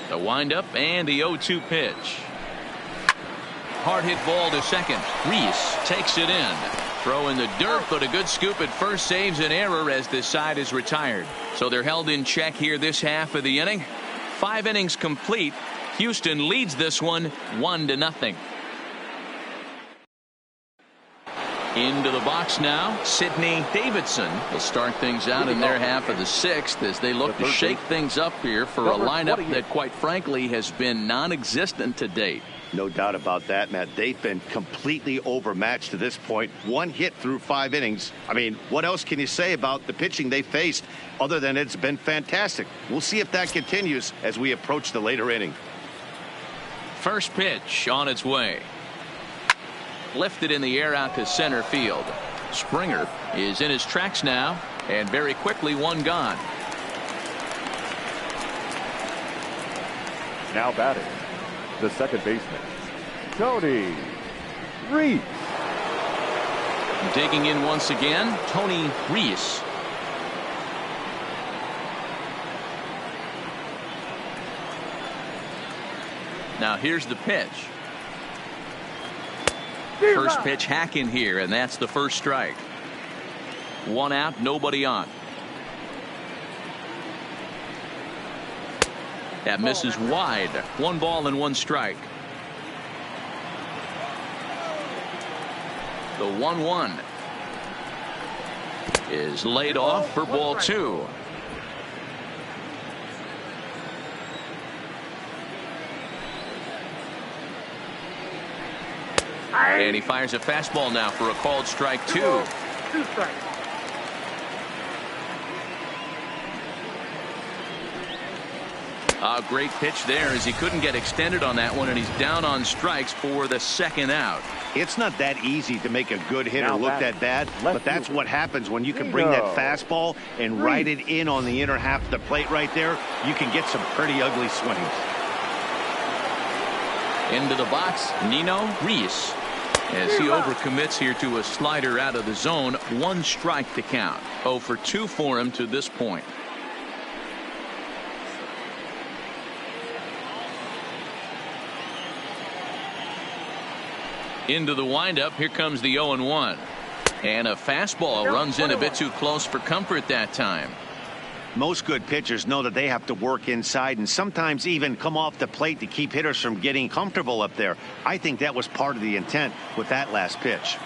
The windup and the 0-2 pitch. Hard hit ball to second. Reese takes it in. Throw in the dirt, but a good scoop at first saves an error as this side is retired. So they're held in check here this half of the inning. 5 innings complete. Houston leads this one 1-0. Into the box now, Sidney Davidson will start things out in their half of the 6th as they look to shake things up here for a lineup that, quite frankly, has been non-existent to date. No doubt about that, Matt. They've been completely overmatched to this point. 1 hit through 5 innings. I mean, what else can you say about the pitching they faced other than it's been fantastic? We'll see if that continues as we approach the later inning. First pitch on its way. Lifted in the air out to center field. Springer is in his tracks now, and very quickly 1 gone. Now batting, the second baseman, Tony Reese. Digging in once again, Tony Reese. Now here's the pitch. First pitch hack in here, and that's the first strike. 1 out, nobody on. That misses wide. 1 ball and 1 strike. The 1-1 is laid off for ball 2. And he fires a fastball now for a called strike 2. 2 strikes. A great pitch there as he couldn't get extended on that one, and he's down on strikes for the 2nd out. It's not that easy to make a good hitter look that bad, but that's what happens when you can bring that fastball and ride it in on the inner half of the plate right there. You can get some pretty ugly swings. Into the box, Nino Reese. As he overcommits here to a slider out of the zone, 1 strike to count. 0 for 2 for him to this point. Into the windup, here comes the 0-1. And a fastball runs in a bit too close for comfort that time. Most good pitchers know that they have to work inside and sometimes even come off the plate to keep hitters from getting comfortable up there. I think that was part of the intent with that last pitch.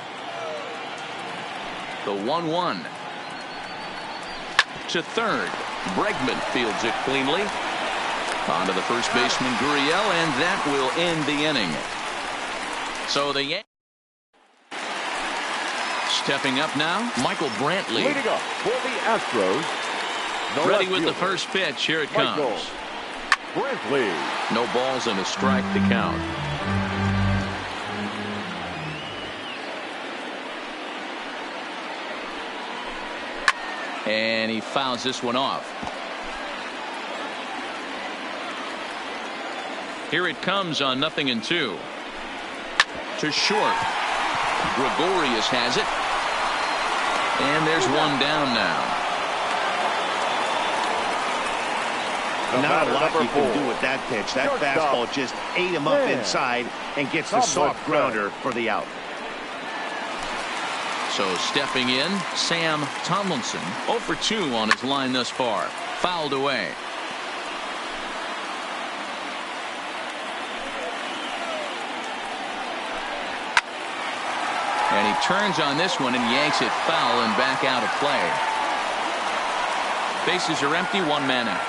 The 1-1. To third. Bregman fields it cleanly. On to the first baseman, Gurriel, and that will end the inning. So the Yankees stepping up now, Michael Brantley. Leading up for the Astros. Ready with the first pitch. Here it comes. Brantley. No balls and a strike to count. And he fouls this one off. Here it comes on 0-2. To short. Gregorius has it. And there's one down now. Not a lot you can do with that pitch. That fastball just ate him up inside and gets the soft grounder for the out. So stepping in, Sam Tomlinson, 0 for 2 on his line thus far. Fouled away. And he turns on this one and yanks it foul and back out of play. Bases are empty, one man out.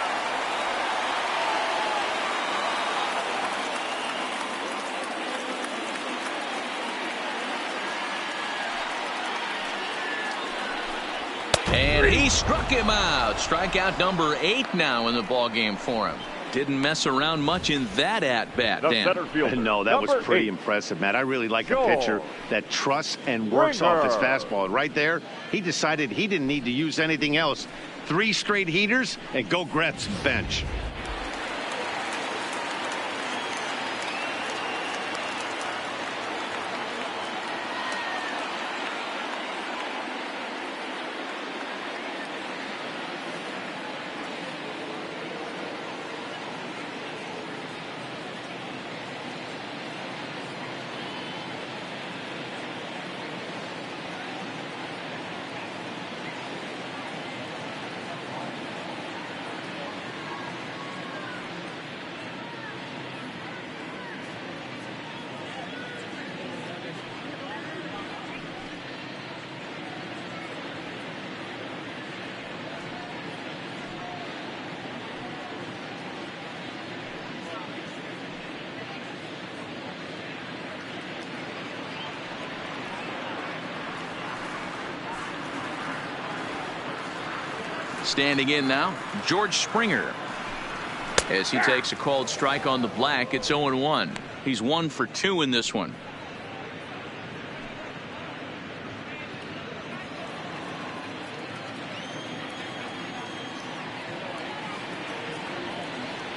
And he struck him out. Strikeout number 8 now in the ball game for him. Didn't mess around much in that at-bat, Dan. No, that was pretty impressive, Matt. I really like a pitcher that trusts and works off his fastball. And right there, he decided he didn't need to use anything else. 3 straight heaters and go grab some bench. Standing in now, George Springer. As he takes a called strike on the black, it's 0-1. He's 1 for 2 in this one.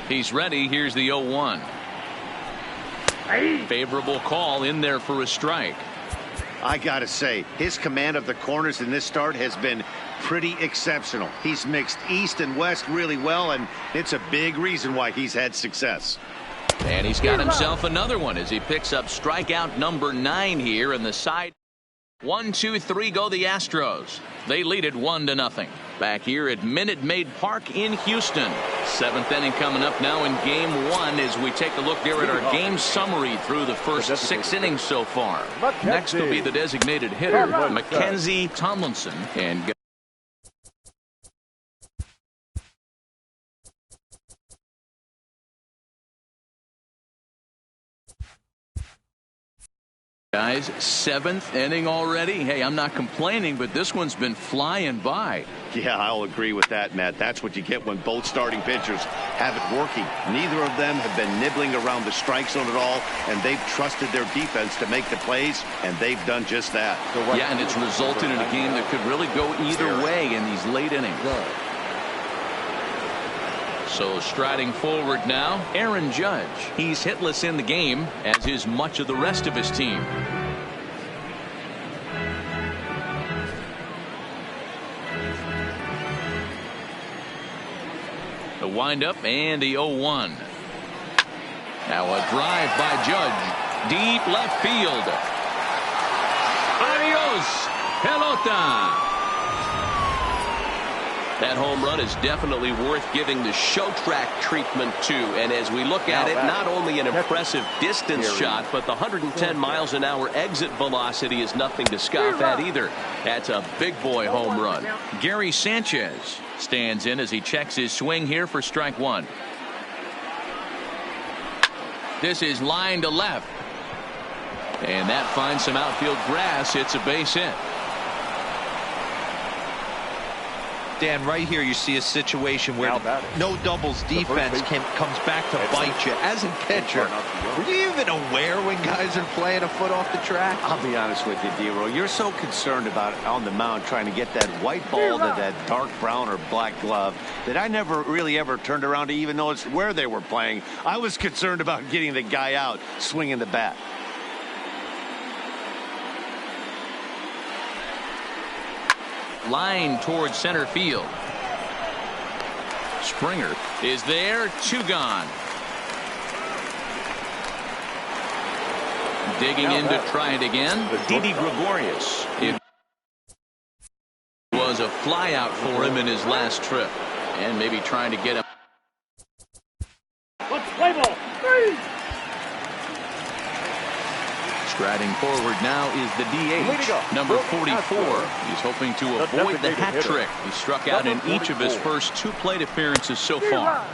He's ready. Here's the 0-1. Favorable call in there for a strike. I gotta say, his command of the corners in this start has been pretty exceptional. He's mixed east and west really well, and it's a big reason why he's had success. And he's got himself another one as he picks up strikeout number 9 here in the side. 1, 2, 3 go the Astros. They lead it 1-0. Back here at Minute Maid Park in Houston. 7th inning coming up now in game 1 as we take a look there at our game summary through the first 6 innings so far. Next will be the designated hitter, Mackenzie Tomlinson. And guys, 7th inning already. Hey, I'm not complaining, but this one's been flying by. Yeah, I'll agree with that, Matt. That's what you get when both starting pitchers have it working. Neither of them have been nibbling around the strike zone at all, and they've trusted their defense to make the plays, and they've done just that. Yeah, and it's resulted in a game that could really go either way in these late innings. So striding forward now, Aaron Judge. He's hitless in the game, as is much of the rest of his team. The windup and the 0-1. Now a drive by Judge. Deep left field. Adios, pelota. That home run is definitely worth giving the show track treatment to. And as we look at it, not only an impressive distance shot, but the 110 miles an hour exit velocity is nothing to scoff at either. That's a big boy home run. Gary Sanchez stands in as he checks his swing here for strike one. This is line to left. And that finds some outfield grass. It's a base hit. Dan, right here you see a situation where no doubles defense comes back to bite you. As a pitcher, were you even aware when guys are playing a foot off the track? I'll be honest with you, D-Roll. You're so concerned about on the mound trying to get that white ball to that dark brown or black glove that I never really ever turned around to even notice where they were playing. I was concerned about getting the guy out swinging the bat. Line towards center field. Springer is there. 2 gone. Digging in to try it again. Didi Gregorius. It was a fly out for him in his last trip. And maybe trying to get him. Let's play ball. 3. Striding forward now is the DH, number 44. He's hoping to avoid the hat trick. He struck out in each of his first 2 plate appearances so far.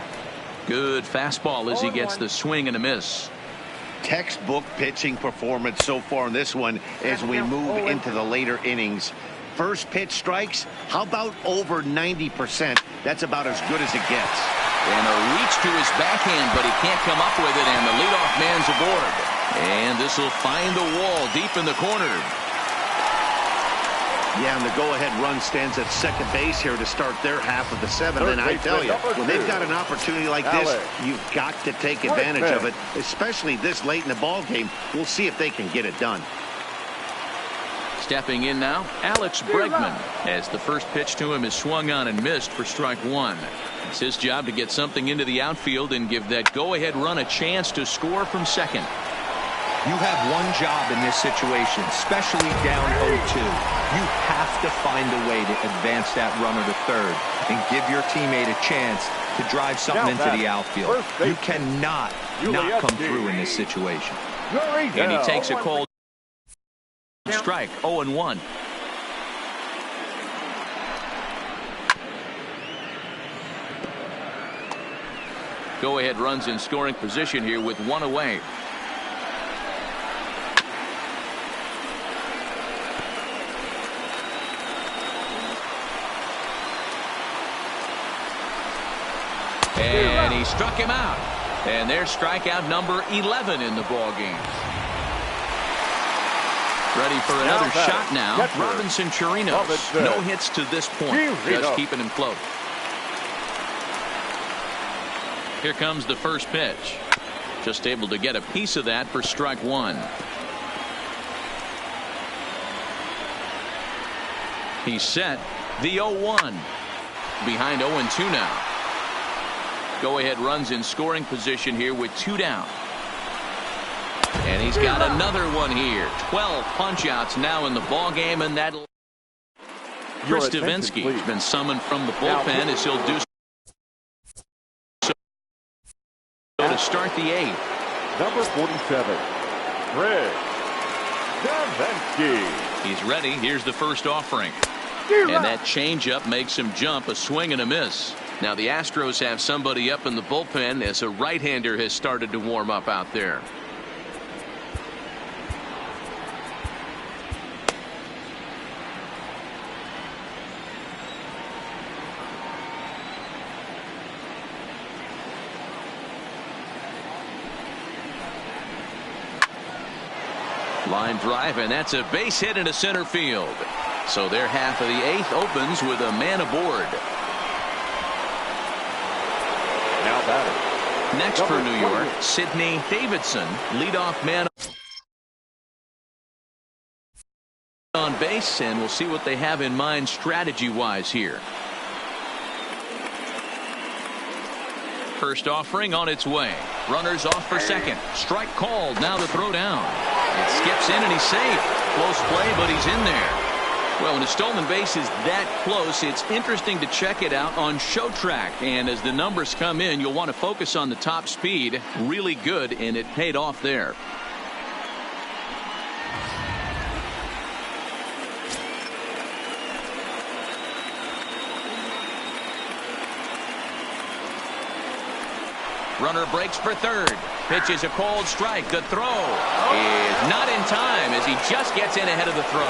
Good fastball as he gets the swing and a miss. Textbook pitching performance so far in this one as we move into the later innings. First pitch strikes, how about over 90%? That's about as good as it gets. And a reach to his backhand, but he can't come up with it, and the leadoff man's aboard. And this will find the wall deep in the corner. Yeah, and the go-ahead run stands at second base here to start their half of the 7th. And I tell you, when they've got an opportunity like this, you've got to take advantage of it, especially this late in the ball game. We'll see if they can get it done. Stepping in now, Alex Bregman, as the first pitch to him is swung on and missed for strike one. It's his job to get something into the outfield and give that go-ahead run a chance to score from second. You have one job in this situation, especially down 0-2. You have to find a way to advance that runner to third and give your teammate a chance to drive something into the outfield. You cannot not come through in this situation. And he takes a cold strike, 0-1. Go-ahead runs in scoring position here with 1 away. And he struck him out. And there's strikeout number 11 in the ball game. Ready for another shot now. Robinson Chirinos. No hits to this point. Just keeping him close. Here comes the first pitch. Just able to get a piece of that for strike one. He's set. The 0-1. Behind 0-2 now. Go-ahead runs in scoring position here with 2 down. And he's got another one here. 12 punch-outs now in the ball game, and that Chris Davinsky has been summoned from the bullpen as he'll do so to start the 8th. Number 47, Chris Davinsky. He's ready. Here's the first offering. And that changeup makes him jump. A swing and a miss. Now the Astros have somebody up in the bullpen as a right-hander has started to warm up out there. Line drive, and that's a base hit into center field. So their half of the 8th opens with a man aboard. Now batting. Next for New York, Sidney Davidson, leadoff man on base, and we'll see what they have in mind strategy-wise here. First offering on its way. Runners off for second. Strike called. Now the throw down. It skips in and he's safe. Close play, but he's in there. Well, when a stolen base is that close, it's interesting to check it out on show track. And as the numbers come in, you'll want to focus on the top speed. Really good, and it paid off there. Runner breaks for third. Pitch is a cold strike. The throw is not in time as he just gets in ahead of the throw.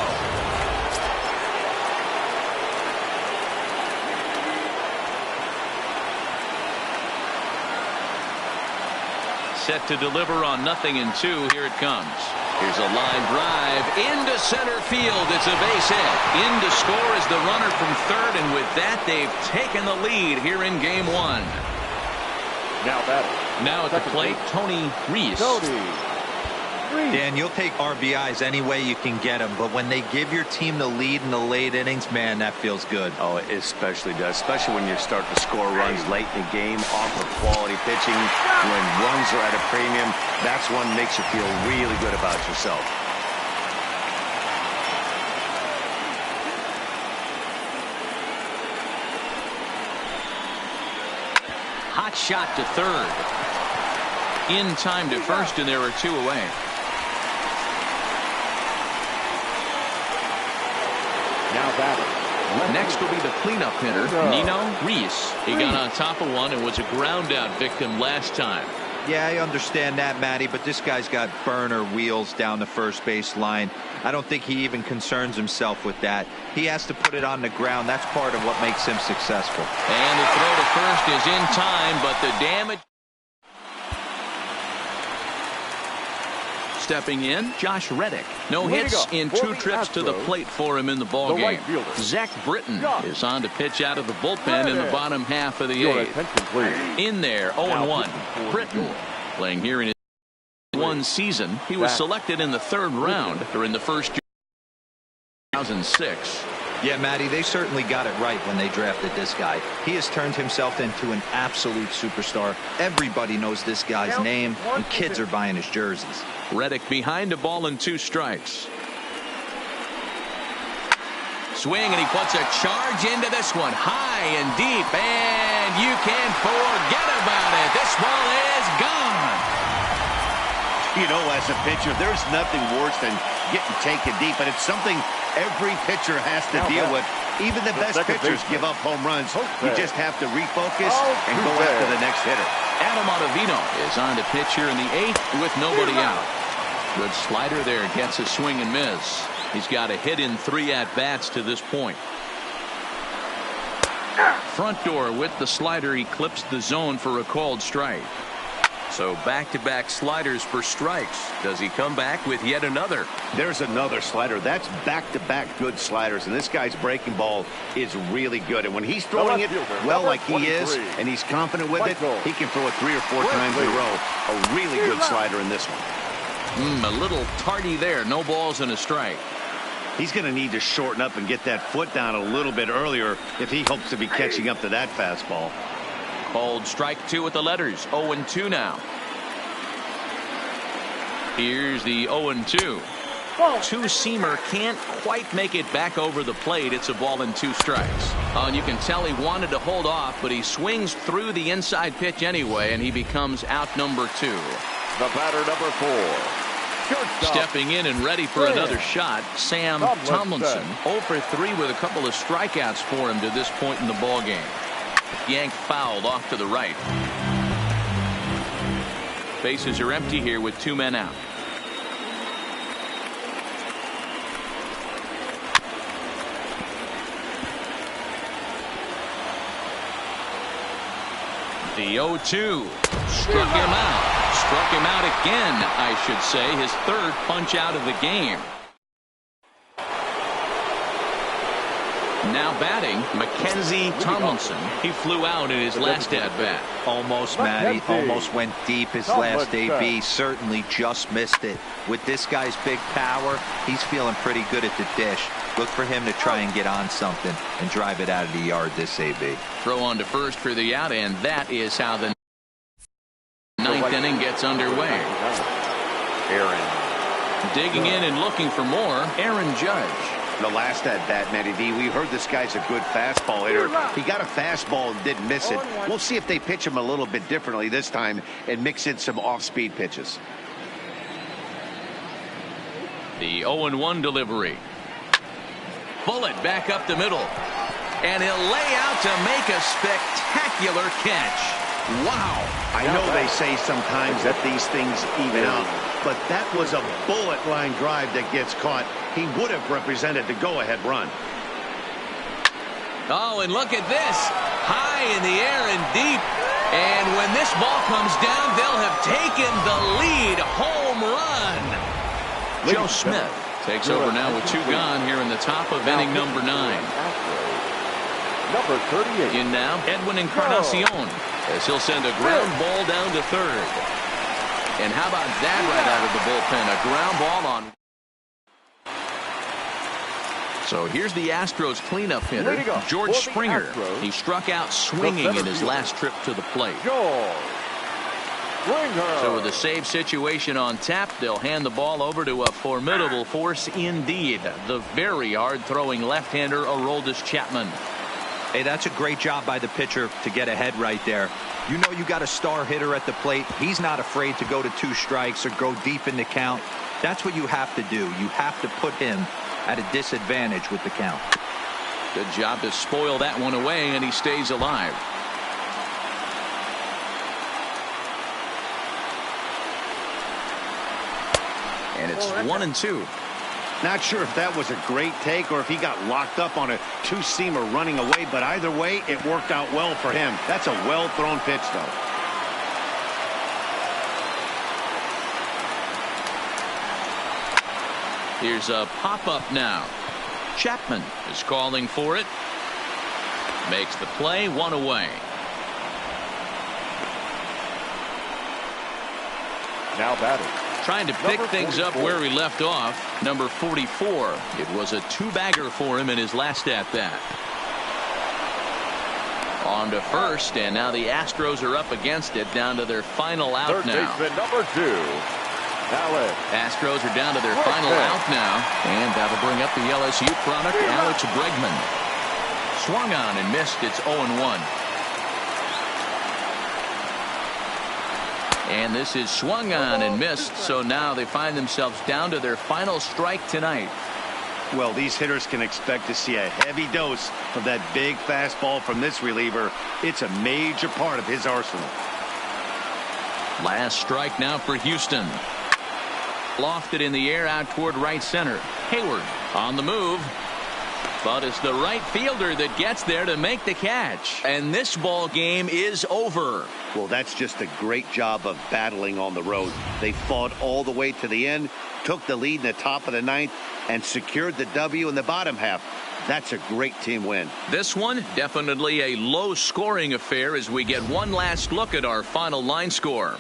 Set to deliver on 0-2. Here it comes. Here's a line drive into center field. It's a base hit. In to score is the runner from third, and with that, they've taken the lead here in game one. Now at the plate, Tony Reese. Dan, you'll take RBIs any way you can get them, but when they give your team the lead in the late innings, man, that feels good. Oh, it especially does, especially when you start to score runs late in the game off of quality pitching. When runs are at a premium, that's one that makes you feel really good about yourself. Hot shot to third. In time to first, and there are two away. Now batting. Next will be the cleanup hitter, Nino Reese. He got on top of one and was a ground out victim last time. Yeah, I understand that, Matty, but this guy's got burner wheels down the first base line. I don't think he even concerns himself with that. He has to put it on the ground. That's part of what makes him successful. And the throw to first is in time, but the damage. Stepping in, Josh Reddick. No hits in 2 trips to the plate for him in the ball game. Zach Britton is on to pitch out of the bullpen in the bottom half of the 8th. In there, 0-1. Britton playing here in his one season. He was selected in the 3rd round during the first year, 2006. Yeah, Matty, they certainly got it right when they drafted this guy. He has turned himself into an absolute superstar. Everybody knows this guy's name, and kids are buying his jerseys. Reddick behind a ball and 2 strikes. Swing, and he puts a charge into this one. High and deep, and you can forget about it. This ball is gone. You know, as a pitcher, there's nothing worse than getting taken deep, but it's something every pitcher has to deal with. Even the best pitchers give up home runs. You just have to refocus and go after the next hitter. Adam Ottavino is on to pitch here in the 8th with nobody out. Good slider there, gets a swing and miss. He's got a hit in 3 at-bats to this point. Front door with the slider, he clips the zone for a called strike. So back-to-back sliders for strikes. Does he come back with yet another? There's another slider. That's back-to-back good sliders, and this guy's breaking ball is really good. And when he's throwing it well like he is, and he's confident with it, he can throw it 3 or 4 times in a row. A really good slider in this one. A little tardy there. No balls and a strike. He's going to need to shorten up and get that foot down a little bit earlier if he hopes to be catching up to that fastball. Called strike 2 with the letters. 0-2 now. Here's the 0-2. Two-seamer can't quite make it back over the plate. It's a ball and 2 strikes. And you can tell he wanted to hold off, but he swings through the inside pitch anyway, and he becomes out number 2. The batter, number 4. Stepping in and ready for another shot, Sam Tomlinson. 0 for 3 with a couple of strikeouts for him to this point in the ball game. Yank fouled off to the right. Bases are empty here with 2 men out. The 0-2 struck him out. Struck him out again, I should say. His 3rd punch out of the game. Now batting, Mackenzie Tomlinson. He flew out in his last at-bat. Almost, Matty. Almost went deep his last AB. Certainly just missed it. With this guy's big power, he's feeling pretty good at the dish. Look for him to try and get on something and drive it out of the yard this AB. Throw on to first for the out, and that is how the 9th inning gets underway. Aaron. Digging in and looking for more, Aaron Judge. The last at bat, MLBThe, we heard this guy's a good fastball hitter. He got a fastball and didn't miss it. We'll see if they pitch him a little bit differently this time and mix in some off-speed pitches. The 0-1 delivery. Bullet back up the middle. And he'll lay out to make a spectacular catch. Wow. I know they say sometimes that these things even out, but that was a bullet line drive that gets caught. He would have represented the go-ahead run. Oh, and look at this. High in the air and deep. And when this ball comes down, they'll have taken the lead. Home run. Joe Smith takes over now with 2 gone here in the top of inning number 9. Number 38. In now, Edwin Encarnacion, as he'll send a ground ball down to third. And how about that right out of the bullpen? A ground ball on. So here's the Astros cleanup hitter, George Springer. He struck out swinging in his last trip to the plate. So with a save situation on tap, they'll hand the ball over to a formidable force indeed. The very hard-throwing left-hander, Aroldis Chapman. Hey, that's a great job by the pitcher to get ahead right there. You know you got a star hitter at the plate. He's not afraid to go to 2 strikes or go deep in the count. That's what you have to do. You have to put him at a disadvantage with the count. Good job to spoil that one away, and he stays alive. And it's 1-2. Not sure if that was a great take or if he got locked up on a 2-seamer running away, but either way, it worked out well for him. That's a well-thrown pitch, though. Here's a pop-up now. Chapman is calling for it. Makes the play, 1 away. Now batting. Trying to pick things up where we left off. Number 44. It was a 2-bagger for him in his last at-bat. On to first, and now the Astros are up against it, down to their final out now. Third baseman number 2. Astros are down to their final out now, and that'll bring up the LSU product, Alex Bregman. Swung on and missed. It's 0-1. And this is swung on and missed, so now they find themselves down to their final strike tonight. Well, these hitters can expect to see a heavy dose of that big fastball from this reliever. It's a major part of his arsenal. Last strike now for Houston. Lofted in the air out toward right center. Hayward on the move. But it's the right fielder that gets there to make the catch. And this ball game is over. Well, that's just a great job of battling on the road. They fought all the way to the end, took the lead in the top of the 9th, and secured the W in the bottom half. That's a great team win. This one, definitely a low-scoring affair as we get one last look at our final line score.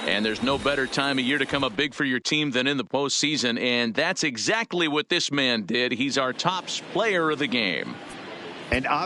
And there's no better time of year to come up big for your team than in the postseason, and that's exactly what this man did. He's our top player of the game. And